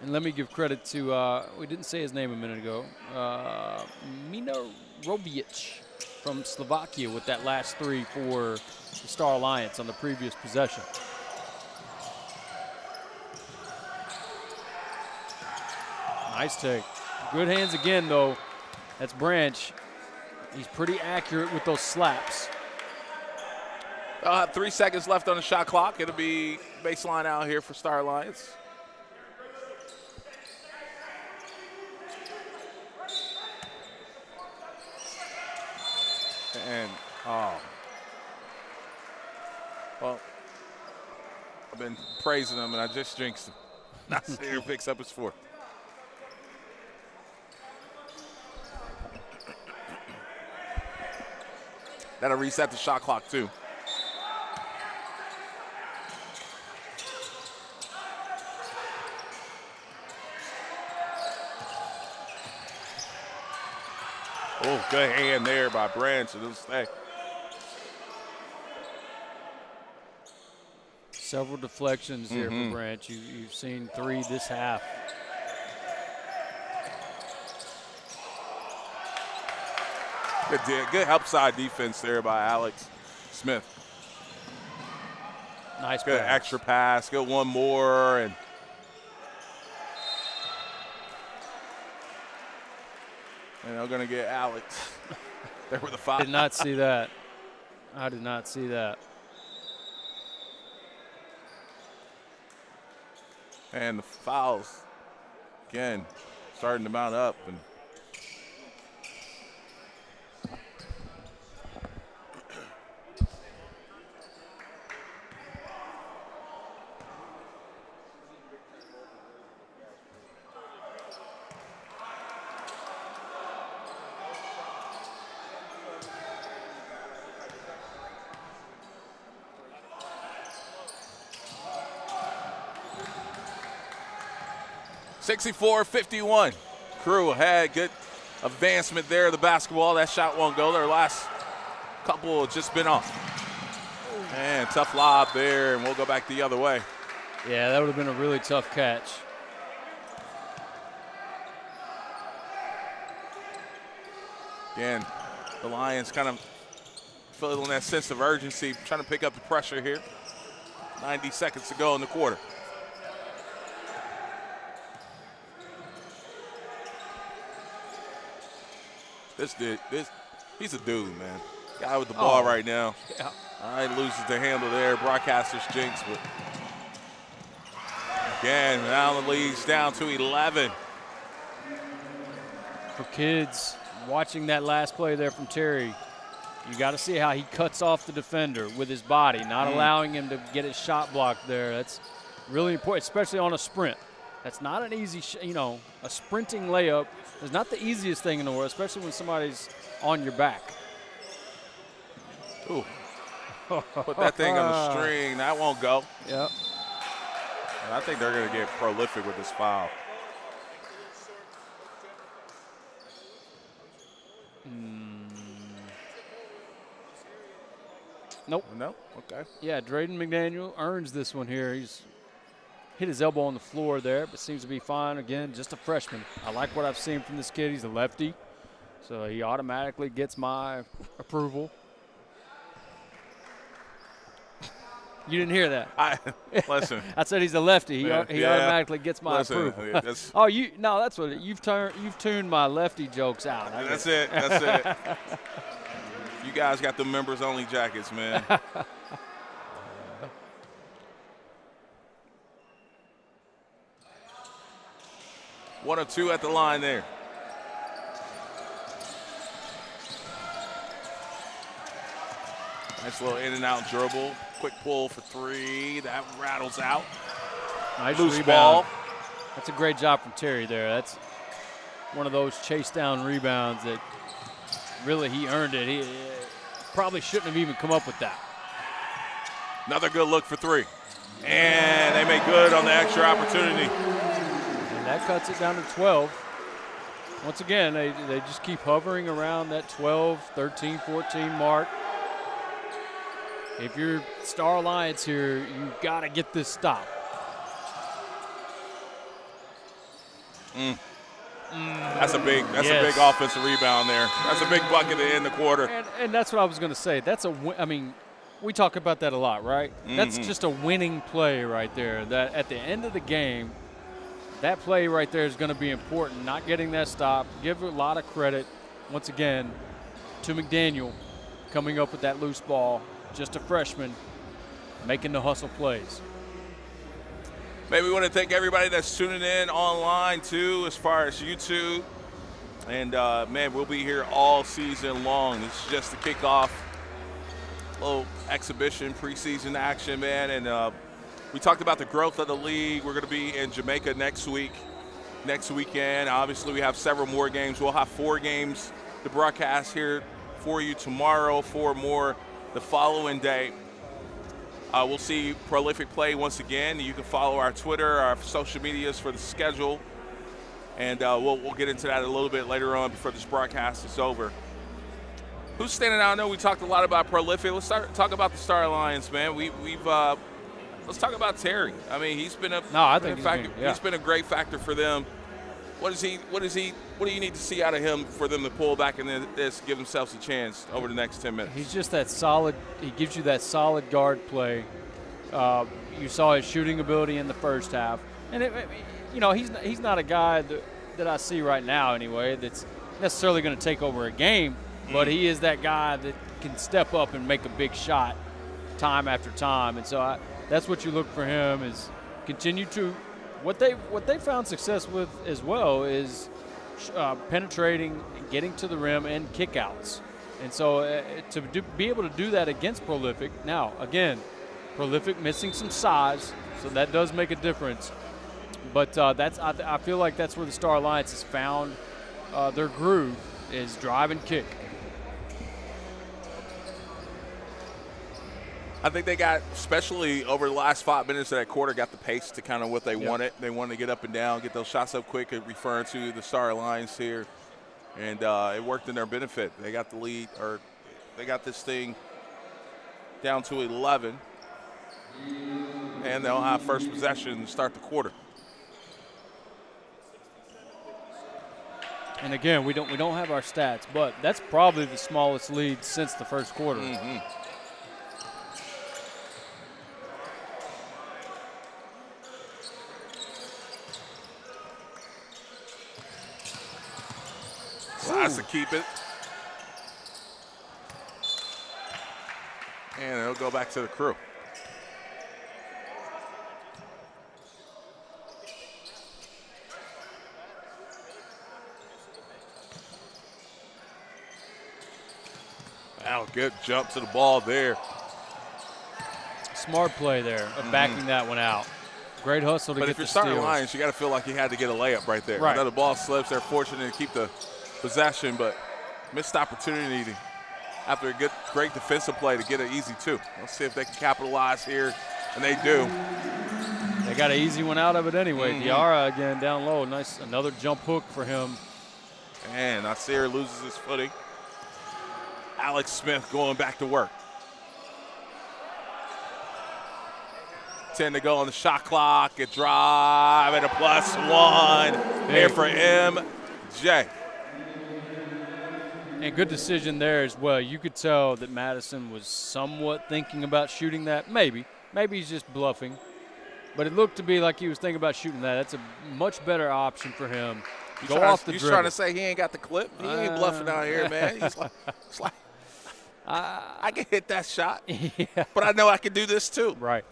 And let me give credit to, we didn't say his name a minute ago, Minarovic from Slovakia with that last three for the Star Alliance on the previous possession. Nice take. Good hands again, though. That's Branch. He's pretty accurate with those slaps. 3 seconds left on the shot clock. It'll be baseline out here for Star Alliance. And, well, I've been praising him, and I just jinxed him. Nasir picks up his fourth. That'll reset the shot clock, too. Oh, good hand there by Branch. It'll stay. Several deflections here for Branch. You've seen 3 this half. Good help side defense there by Alex Smith. Nice good pass. Extra pass. Good one more. And they're going to get Alex. There were the 5. Did not see that. I did not see that. And the fouls, again, starting to mount up. And (64-51). Crew had good advancement there of the basketball. That shot won't go. Their last couple have just been off. And tough lob there, and we'll go back the other way. Yeah, that would have been a really tough catch. Again, the Lions kind of feeling that sense of urgency, trying to pick up the pressure here. 90 seconds to go in the quarter. He's a dude, man. Guy with the ball right now. Yeah. Loses the handle there. Broadcaster's jinx, but again, now the lead's down to 11. For kids watching that last play there from Terry, you got to see how he cuts off the defender with his body, not allowing him to get his shot blocked there. That's really important, especially on a sprint. That's not an easy, a sprinting layup is not the easiest thing in the world, especially when somebody's on your back. Ooh. Put that thing on the string. That won't go. Yep. And I think they're going to get prolific with this foul. Nope. No? Okay. Yeah, Drayden McDaniel earns this one here. He's hit his elbow on the floor there, but seems to be fine. Again, just a freshman. I like what I've seen from this kid. He's a lefty, so he automatically gets my approval. You didn't hear that? Listen. I said he's a lefty. He automatically gets my approval. That's what you've tuned my lefty jokes out. That's it. You guys got the members only jackets, man. 1 or 2 at the line there. Nice little in and out dribble. Quick pull for 3. That rattles out. Nice loose rebound. ball. That's a great job from Terry there. That's one of those chase down rebounds that really he earned it. He probably shouldn't have even come up with that. Another good look for 3. And they make good on the extra opportunity. And that cuts it down to 12. Once again, they just keep hovering around that 12, 13, 14 mark. If you're Star Alliance here, you've got to get this stop. That's a big offensive rebound there. That's a big bucket to end the quarter. And that's what I was going to say. We talk about that a lot, right? That's just a winning play right there. That at the end of the game, that play right there is going to be important. Not getting that stop. Give a lot of credit, once again, to McDaniel coming up with that loose ball. Just a freshman making the hustle plays. Maybe we want to thank everybody that's tuning in online, too, as far as YouTube. And, man, we'll be here all season long. This is just the kickoff, little exhibition, preseason action, man. And we talked about the growth of the league. We're going to be in Jamaica next weekend. Obviously, we have several more games. We'll have 4 games to broadcast here for you tomorrow, 4 more the following day. We'll see Prolific play once again. You can follow our Twitter, our social medias for the schedule. And we'll get into that a little bit later on before this broadcast is over. Who's standing out? I know we talked a lot about Prolific. Let's talk about the Star Alliance, man. Let's talk about Terry. I mean, he's been he's been a great factor for them. What do you need to see out of him for them to pull back in this, give themselves a chance over the next 10 minutes? He's just that solid. He gives you that solid guard play. You saw his shooting ability in the first half, and he's not a guy that I see right now anyway that's necessarily going to take over a game, but he is that guy that can step up and make a big shot time after time, and so that's what you look for him is continue to. What they found success with as well is penetrating, getting to the rim, and kickouts. And so be able to do that against Prolific. Now, again, Prolific missing some size, so that does make a difference. But I feel like that's where the Star Alliance has found their groove is drive and kick. I think they got, especially over the last 5 minutes of that quarter, got the pace to kind of what they wanted. They wanted to get up and down, get those shots up quick, referring to the Star Alliance here. And it worked in their benefit. They got the lead, or they got this thing down to 11. And they'll have first possession to start the quarter. And again, we don't have our stats, but that's probably the smallest lead since the first quarter. Mm-hmm. Has to keep it. And it'll go back to the crew. Wow, good jump to the ball there. Smart play there of backing that one out. Great hustle to get the steal. But if you're starting Lions, you got to feel like you had to get a layup right there. Right. I know the ball slips. They're fortunate to keep the possession, but missed opportunity after a great defensive play to get an easy 2. Let's see if they can capitalize here, and they do. They got an easy one out of it anyway. Diarra again down low. Nice, another jump hook for him. And Nasir loses his footing. Alex Smith going back to work. 10 to go on the shot clock. A drive and a +1 here for MJ. And good decision there as well. You could tell that Madison was somewhat thinking about shooting that. Maybe he's just bluffing. But it looked to be like he was thinking about shooting that. That's a much better option for him. Go off the dribble. You trying to say he ain't got the clip? He ain't bluffing out here, man. It's like I can hit that shot, but I know I can do this too. Right.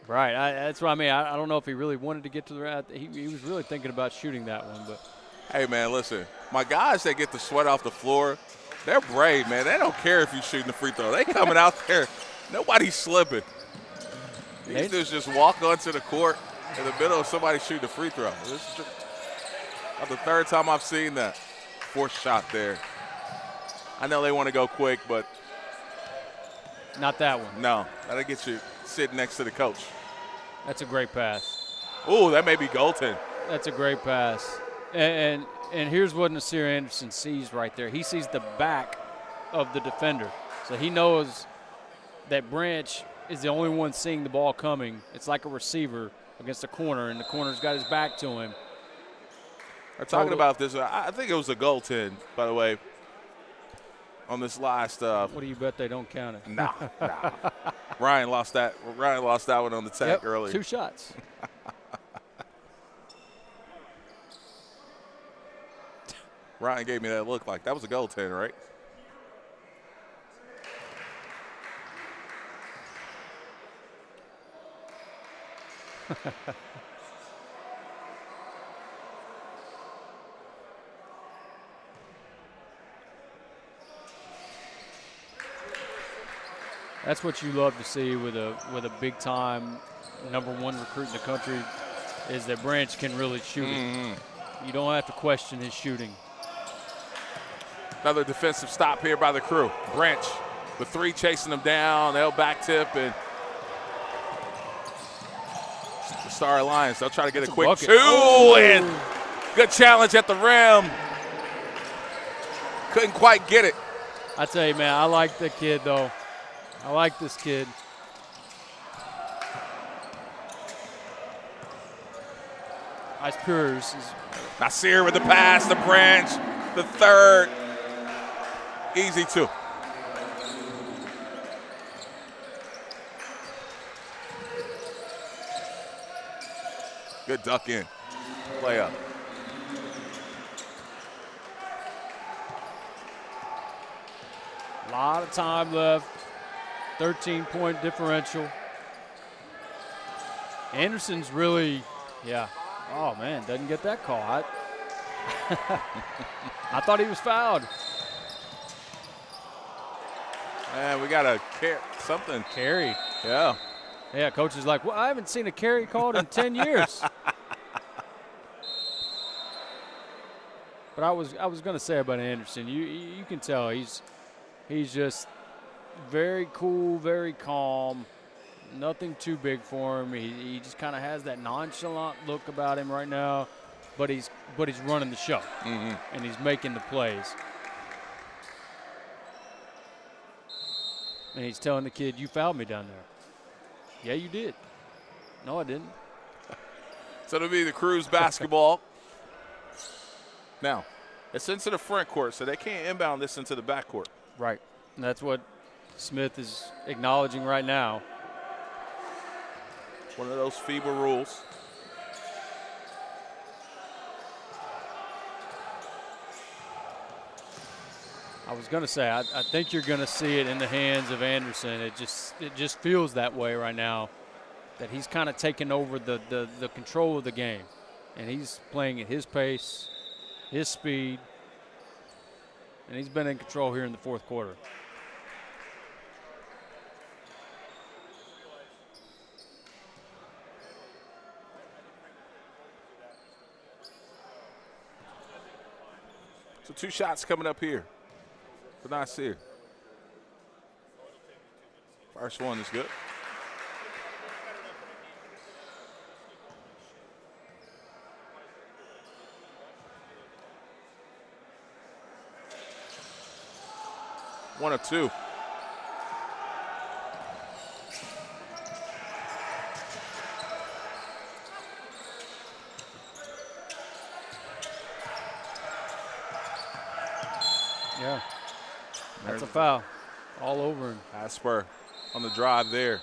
Right. That's what I mean. I don't know if he really wanted to get to the – he was really thinking about shooting that one. But hey, man, listen. My guys that get the sweat off the floor, they're brave, man. They don't care if you're shooting the free throw. They coming out there. Nobody's slipping. These dudes just walk onto the court in the middle of somebody shooting a free throw. This is the third time I've seen that. 4th shot there. I know they want to go quick, but not that one. No, that'll get you sitting next to the coach. That's a great pass. Ooh, that may be Golden. That's a great pass. And here's what Nasir Anderson sees right there. He sees the back of the defender. So he knows that Branch is the only one seeing the ball coming. It's like a receiver against a corner, and the corner's got his back to him. We're talking about this. I think it was a goaltend, by the way, on this last. What do you bet they don't count it? Nah. Ryan lost that. Ryan lost that one on the tag earlier. 2 shots. Ryan gave me that look like that was a goaltender, right? That's what you love to see with a big time #1 recruit in the country, is that Branch can really shoot it. You don't have to question his shooting. Another defensive stop here by the Crew. Branch, the 3 chasing them down. They'll back tip, and the Star Alliance, they'll try to get a quick bucket. 2, and good challenge at the rim. Couldn't quite get it. I tell you, man, I like the kid, though. I like this kid. Ice Pures is Nasir with the pass to Branch, the 3rd. Easy 2. Good duck in. Play up. a lot of time left. 13-point differential. Anderson's really, yeah. Oh, man, doesn't get that call. I thought he was fouled. Man, we got a something. Carry. Yeah. Yeah, coach is like, well, I haven't seen a carry called in 10 years. But I was going to say about Anderson, you can tell he's just very cool, very calm. Nothing too big for him. He just kind of has that nonchalant look about him right now, but he's running the show, and he's making the plays. And he's telling the kid, "You fouled me down there." Yeah, you did. No, I didn't. So it'll be the Crew's basketball. Now, it's into the front court, so they can't inbound this into the back court. Right. And that's what Smith is acknowledging right now. One of those FIBA rules. I was going to say, I think you're going to see it in the hands of Anderson. It just feels that way right now, that he's kind of taken over the control of the game, and he's playing at his pace, his speed, and he's been in control here in the fourth quarter. So 2 shots coming up here for Nasir. First one is good. One of 2. Yeah, that's a foul all over him. Asper on the drive there.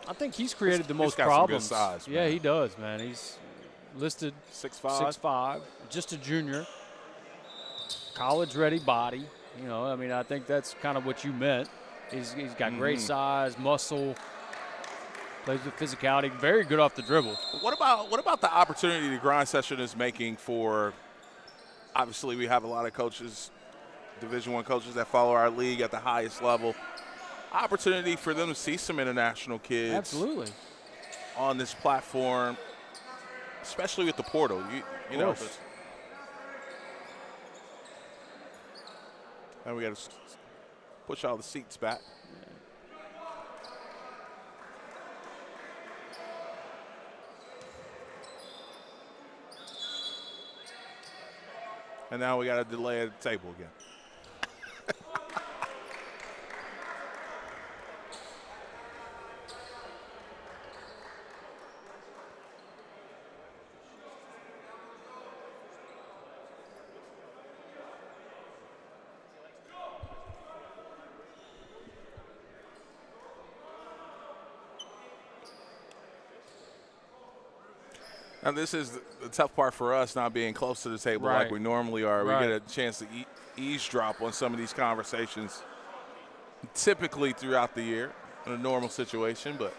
I think he's created the most got problems. Some good size, yeah, man. he does, man. He's listed 6'5", just a junior. College-ready body. You know, I mean, I think that's kind of what you meant. He's got great size, muscle, plays with physicality, very good off the dribble. What about the opportunity the grind session is making for? Obviously, we have a lot of coaches, Division I coaches that follow our league at the highest level. Opportunity for them to see some international kids. Absolutely. On this platform, especially with the portal. You know. And we got to push all the seats back. And now we got a delay at the table again. And this is the tough part for us, not being close to the table like we normally are. We get a chance to eavesdrop on some of these conversations typically throughout the year in a normal situation, but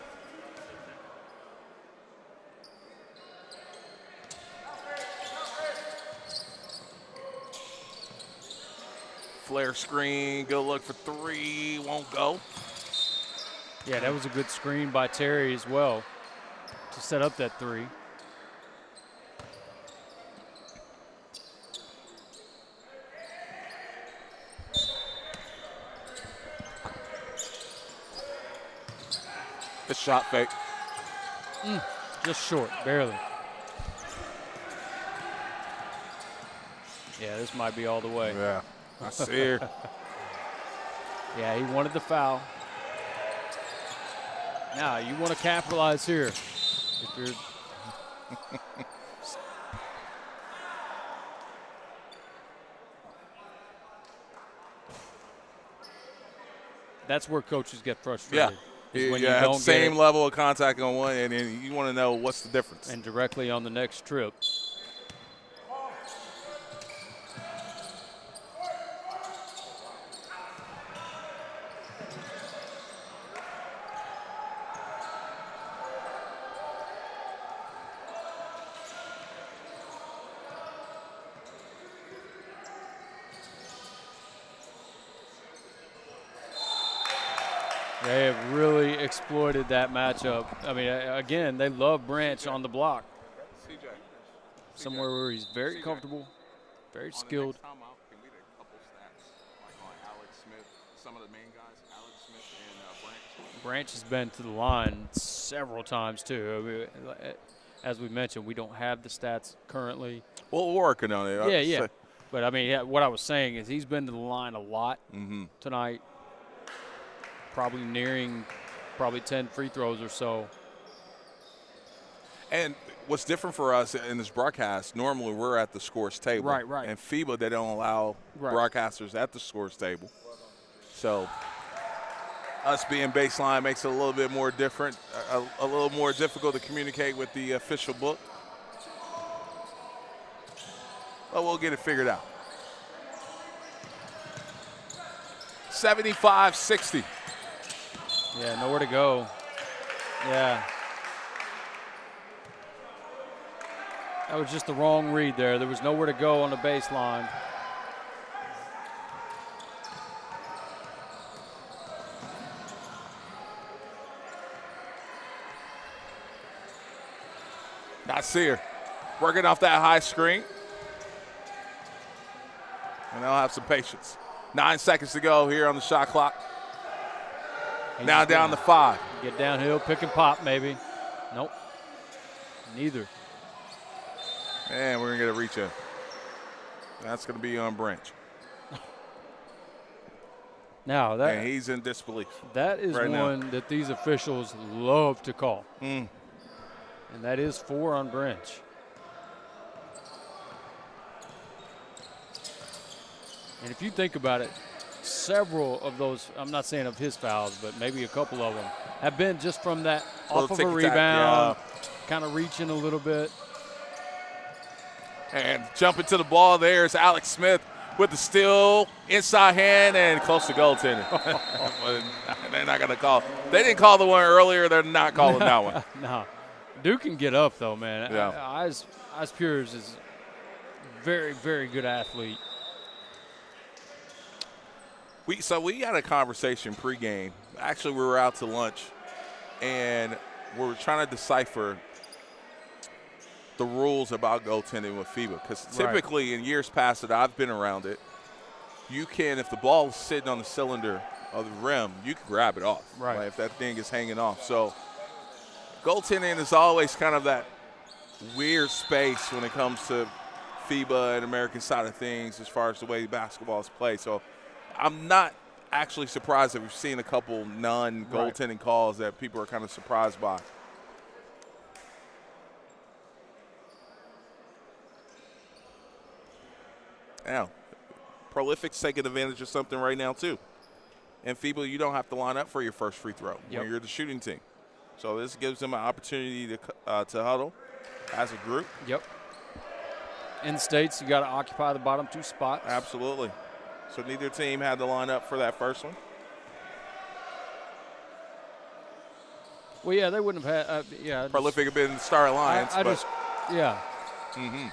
flare screen, good look for three, won't go. Yeah, that was a good screen by Terry as well to set up that three. The shot fake. Just short, barely. Yeah, this might be all the way. Yeah, I see her. Yeah, he wanted the foul. Now, you want to capitalize here. If you're that's where coaches get frustrated. Yeah, when you have the same level of contact on one, and then you want to know what's the difference. And directly on the next trip. They have really exploited that matchup. I mean, again, they love Branch on the block. Somewhere where he's very comfortable, very skilled. Branch has been to the line several times, too. As we mentioned, we don't have the stats currently. Well, we're working on it. Yeah. But, I mean, what I was saying is he's been to the line a lot tonight. Probably nearing 10 free throws or so. And what's different for us in this broadcast, normally we're at the scores table. Right. And FIBA, they don't allow broadcasters at the scores table. So us being baseline makes it a little bit more different, a little more difficult to communicate with the official book. But we'll get it figured out. 75-60. Yeah, nowhere to go. Yeah. That was just the wrong read there. There was nowhere to go on the baseline. Nasir working off that high screen. And they'll have some patience. 9 seconds to go here on the shot clock. Now down to 5. Get downhill, pick and pop maybe. Nope. Neither. And we're going to get a reach in. That's going to be on Branch. Now that, and he's in disbelief. That is right one now that these officials love to call. And that is 4 on Branch. And if you think about it, several of those, I'm not saying of his fouls, but maybe a couple of them, have been just from that off of a rebound, kind of reaching a little bit. And jumping to the ball there is Alex Smith with the steal, inside hand, and close to goaltending. They're not going to call. They didn't call the one earlier. They're not calling that one. No. Duke can get up, though, man. Yeah. Eyes Pures is very, very good athlete. So we had a conversation pregame. Actually, we were out to lunch, and we were trying to decipher the rules about goaltending with FIBA. Because typically in years past that I've been around it, you can, if the ball is sitting on the cylinder of the rim, you can grab it off. Right. Like if that thing is hanging off. So goaltending is always kind of that weird space when it comes to FIBA and American side of things as far as the way basketball is played. So I'm not actually surprised that we've seen a couple non-goaltending calls that people are kind of surprised by. Now, Prolific's taking advantage of something right now, too. And FIBA, you don't have to line up for your first free throw when you're the shooting team. So this gives them an opportunity to huddle as a group. Yep. In the States, you got to occupy the bottom 2 spots. Absolutely. So neither team had to line up for that first one. Well, yeah, they wouldn't have had. Yeah. Prolific have been Star Alliance. Yeah. Mm-hmm.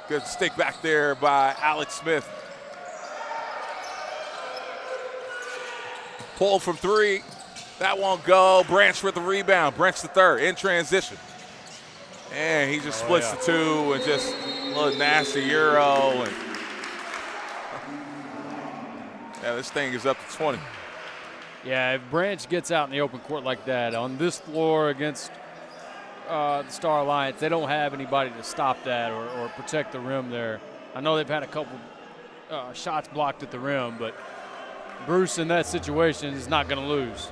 Good stick back there by Alex Smith. Pull from 3. That won't go. Branch with the rebound. Branch the third in transition. And he just splits the 2 and just a little nasty Euro. And yeah, this thing is up to 20. Yeah, if Branch gets out in the open court like that on this floor against the Star Alliance, they don't have anybody to stop that or protect the rim there. I know they've had a couple shots blocked at the rim, but Bruce in that situation is not going to lose.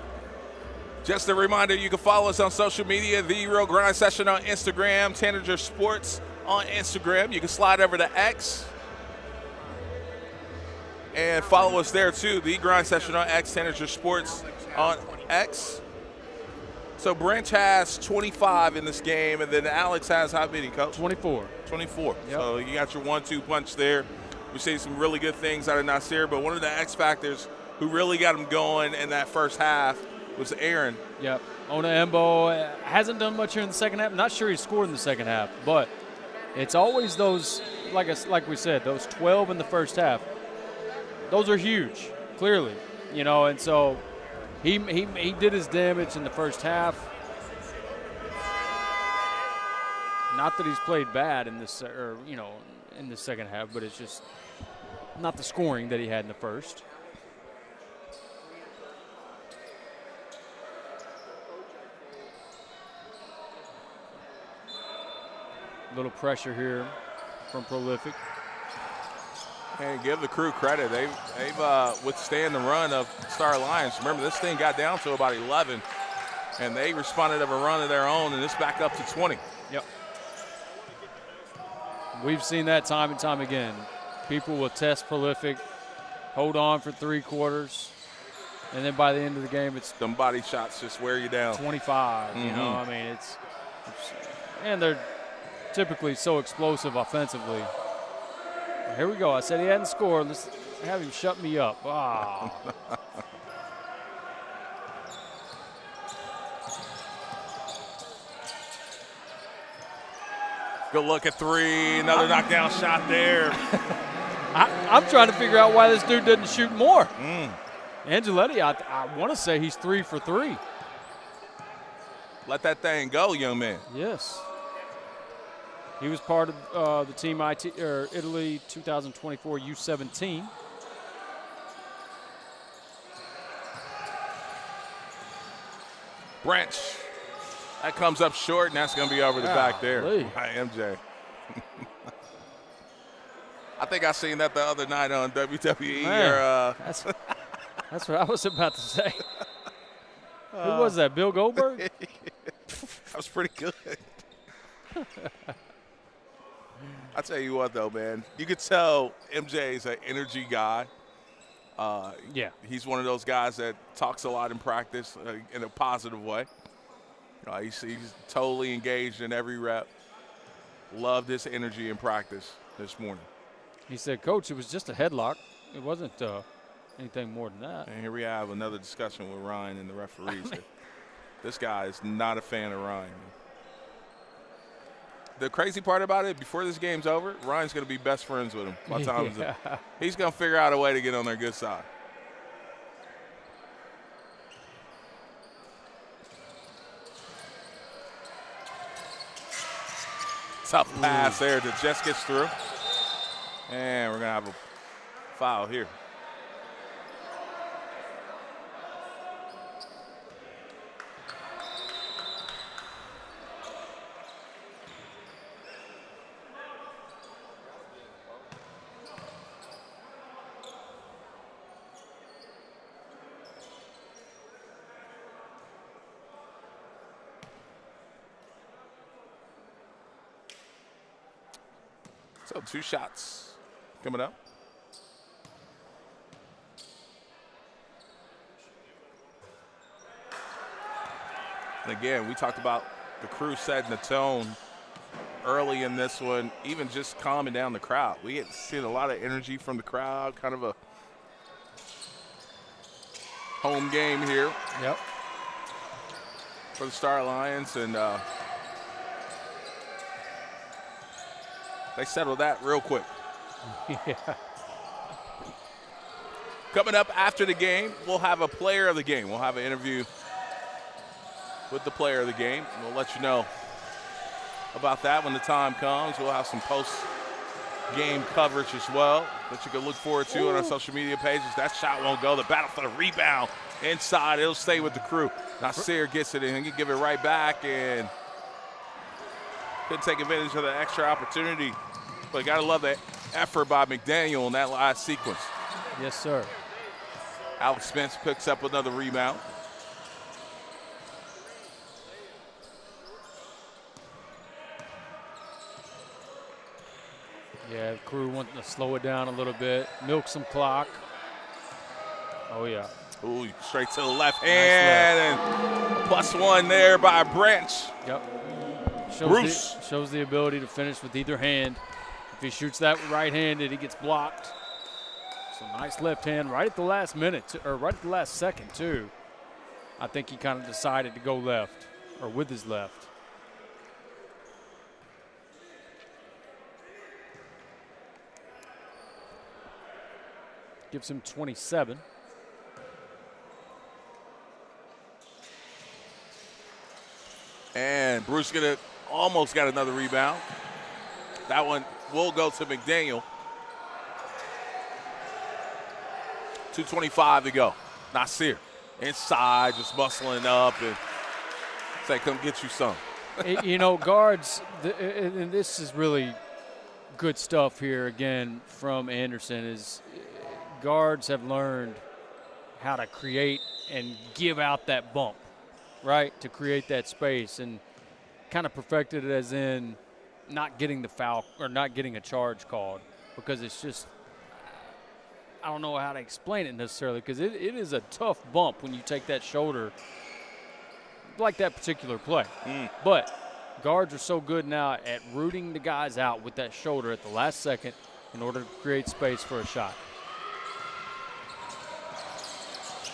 Just a reminder, you can follow us on social media, The Real Grind Session on Instagram, Tanager Sports on Instagram. You can slide over to X and follow us there too, The Grind Session on X, Tanager Sports on X. So Branch has 25 in this game, and then Alex has how many, Coach? 24. 24. Yep. So you got your 1-2 punch there. We've seen some really good things out of Nasir, but one of the X factors who really got him going in that first half was Aaron. Yep. Ona Embo hasn't done much here in the second half. Not sure he scored in the second half, but it's always those, like we said, those 12 in the first half. Those are huge, clearly, and so he did his damage in the first half. Not that he's played bad in this, in the second half, but it's just not the scoring that he had in the first. Little pressure here from Prolific. And give the crew credit. They've withstand the run of Star Alliance. Remember, this thing got down to about 11, and they responded to a run of their own, and it's back up to 20. Yep. We've seen that time and time again. People will test Prolific, hold on for 3 quarters, and then by the end of the game, it's them body shots just wear you down. 25. Mm-hmm. I mean, and they're typically so explosive offensively. Here we go. I said he hadn't scored. Let's have him shut me up. Ah. Good look at 3. Another knockdown shot there. I'm trying to figure out why this dude doesn't shoot more. Angeletti, I want to say he's 3 for 3. Let that thing go, young man. Yes. He was part of the team Italy 2024 U17. Branch. That comes up short, and that's going to be over the back there by MJ. I think I seen that the other night on WWE. That's what I was about to say. Who was that, Bill Goldberg? That was pretty good. I tell you what, though, man, you could tell MJ's an energy guy. Yeah. He's one of those guys that talks a lot in practice in a positive way. He's totally engaged in every rep. Loved his energy in practice this morning. He said, Coach, it was just a headlock. It wasn't anything more than that. And here we have another discussion with Ryan and the referees. This guy is not a fan of Ryan. The crazy part about it, before this game's over, Ryan's going to be best friends with him. By the time he's going to figure out a way to get on their good side. Tough pass there that just gets through. And we're going to have a foul here. So 2 shots coming up. And again, we talked about the crew setting the tone early in this one, even just calming down the crowd. We had seen a lot of energy from the crowd, kind of a home game here. Yep. For the Star Lions, and they settled that real quick. Yeah. Coming up after the game, we'll have a player of the game. We'll have an interview with the player of the game. We'll let you know about that when the time comes. We'll have some post-game coverage as well that you can look forward to on our social media pages. That shot won't go. The battle for the rebound inside. It'll stay with the crew. Nasir gets it and he can give it right back, and couldn't take advantage of the extra opportunity. But you got to love the effort by McDaniel in that last sequence. Yes, sir. Alex Spence picks up another rebound. Yeah, the crew wanting to slow it down a little bit, milk some clock. Oh, yeah. Ooh, straight to the left hand, and +1 there by Branch. Yep. Bruce. Shows the ability to finish with either hand. If he shoots that right-handed, he gets blocked. So nice left hand right at the last minute, or right at the last second, too. I think he kind of decided to go left, or with his left. Gives him 27. And Bruce almost got another rebound. That one will go to McDaniel. 2:25 to go. Nasir inside, just muscling up and say, come get you some. You know, guards, and this is really good stuff here again from Anderson, is guards have learned how to create and give out that bump, right, to create that space, and kind of perfected it as in not getting the foul or not getting a charge called, because it's just, I don't know how to explain it necessarily, because it is a tough bump when you take that shoulder like that particular play. But guards are so good now at rooting the guys out with that shoulder at the last second in order to create space for a shot.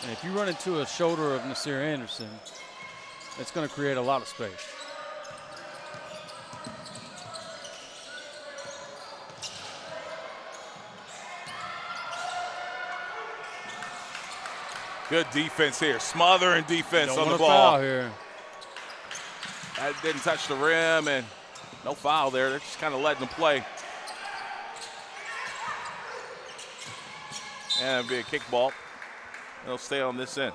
And if you run into a shoulder of Nasir Anderson, it's going to create a lot of space. Good defense here. Smothering defense Don't on the want a ball. foul here. That didn't touch the rim, and no foul there. They're just kind of letting them play. And it'll be a kickball. It'll stay on this end.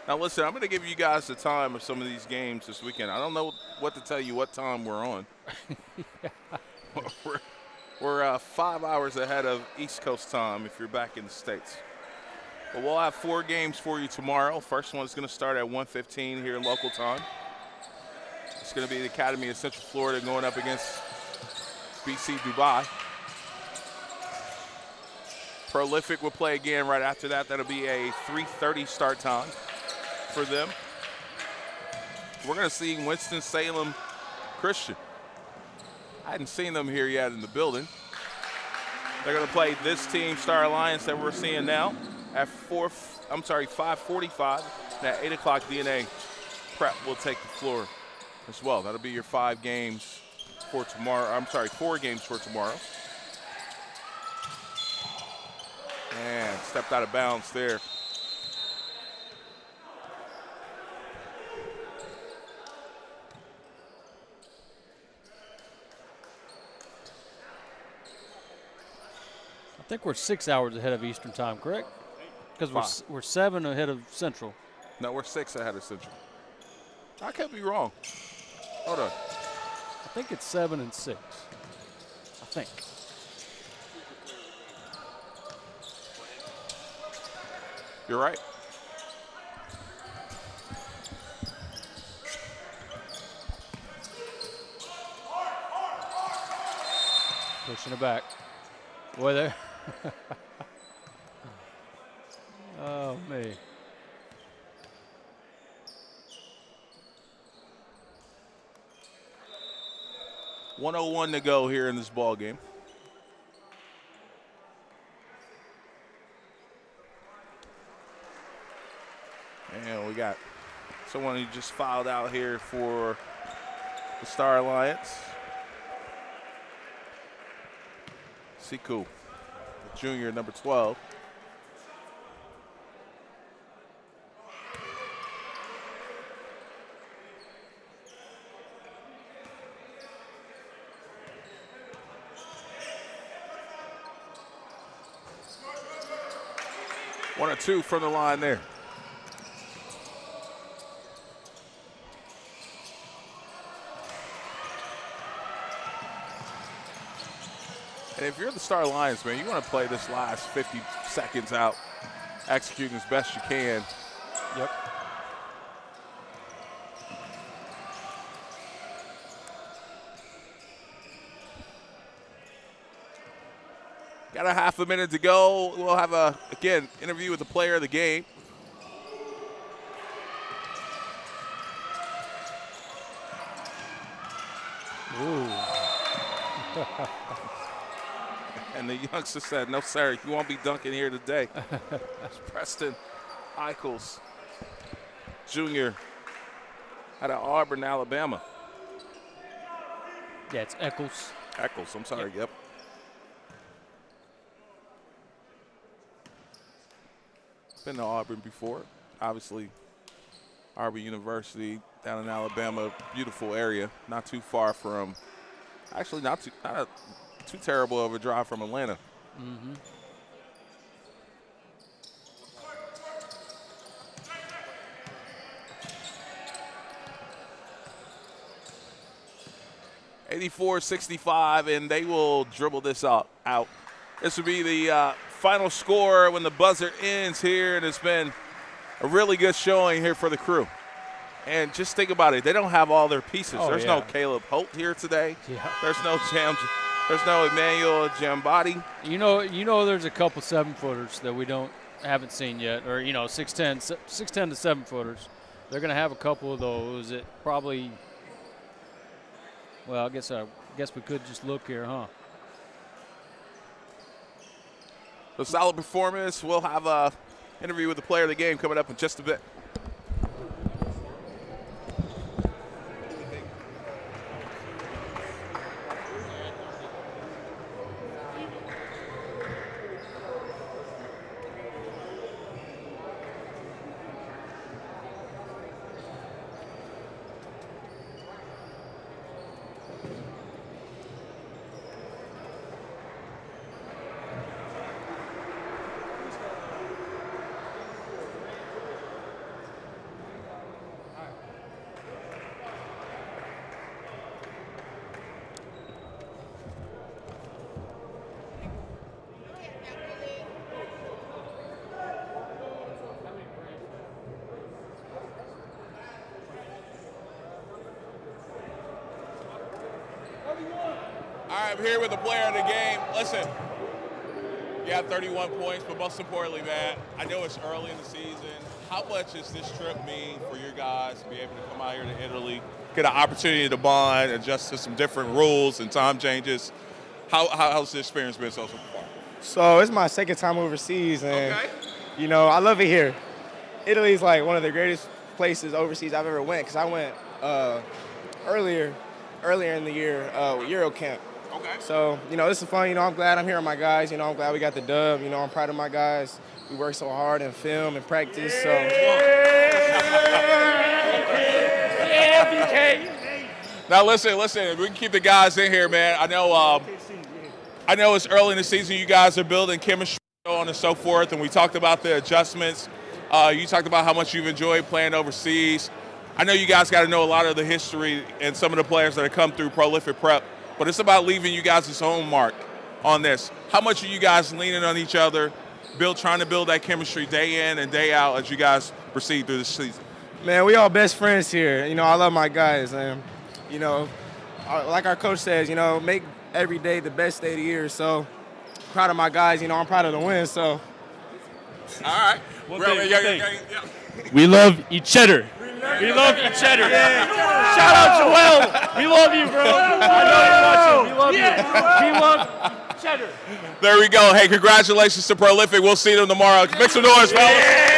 Now, listen, I'm going to give you guys the time of some of these games this weekend. I don't know what to tell you what time we're on. We're 5 hours ahead of East Coast time if you're back in the States. But we'll have 4 games for you tomorrow. First one is going to start at 1:15 here local time. It's going to be the Academy of Central Florida going up against BC Dubai. Prolific will play again right after that. That'll be a 3:30 start time for them. We're going to see Winston-Salem Christian. I hadn't seen them here yet in the building. They're going to play this team, Star Alliance, that we're seeing now at 5:45. And at 8 o'clock, DNA Prep will take the floor as well. That'll be your 5 games for tomorrow. 4 games for tomorrow. And stepped out of bounds there. I think we're 6 hours ahead of Eastern time, correct? Because we're 7 ahead of Central. No, we're 6 ahead of Central. I could be wrong. Hold on. I think it's 7 and 6. I think. You're right. Pushing it back. Boy, there. Oh, me. 1:01 to go here in this ball game. And we got someone who just filed out here for the Star Alliance. Siku, junior, number 12. One or two from the line there. And if you're the Star Lions, man, you want to play this last 50 seconds out, executing as best you can. Yep. Got a half a minute to go. We'll have a, again, interview with the player of the game. Ooh. And the youngster said, no, sir, you won't be dunking here today. That's Preston Eichels, junior, out of Auburn, Alabama. Yeah, it's Eccles. Eccles, I'm sorry, yep. Been to Auburn before. Obviously, Auburn University down in Alabama, beautiful area, not too far from, actually not too terrible of a drive from Atlanta. Mm-hmm. (84-65), and they will dribble this out. This will be the final score when the buzzer ends here, and it's been a really good showing here for the crew. And just think about it. They don't have all their pieces. Oh, There's yeah. no Caleb Holt here today. Yeah. There's no Emmanuel Jambati. You know, there's a couple 7-footers that we haven't seen yet, or 6'10" to 7-footers. They're going to have a couple of those. It probably. Well, I guess we could just look here, huh? So solid performance. We'll have an interview with the player of the game coming up in just a bit. All right, I'm here with the player of the game. Listen, you have 31 points, but most importantly, man, I know it's early in the season. How much does this trip mean for your guys to be able to come out here to Italy, get an opportunity to bond, adjust to some different rules and time changes? How's the experience been so far? So it's my second time overseas, and I love it here. Italy is like one of the greatest places overseas I've ever went, because I went earlier in the year with Euro Camp. Okay. So, this is fun. I'm glad I'm here with my guys. I'm glad we got the dub. I'm proud of my guys. We work so hard in film and practice. So. Now listen, we can keep the guys in here, man. I know it's early in the season. You guys are building chemistry, so on and so forth, and we talked about the adjustments. You talked about how much you've enjoyed playing overseas. I know you guys got to know a lot of the history and some of the players that have come through Prolific Prep, but it's about leaving you guys' own mark on this. How much are you guys leaning on each other, trying to build that chemistry day in and day out as you guys proceed through this season? Man, we all best friends here. I love my guys, and like our coach says, make every day the best day of the year. So proud of my guys. I'm proud of the win. So. All right. We love each other. We love you, Cheddar. Shout out Joel. We love you, bro. I know you're watching. We love you. We love Cheddar. There we go. Hey, congratulations to Prolific. We'll see them tomorrow. Make some noise, fellas.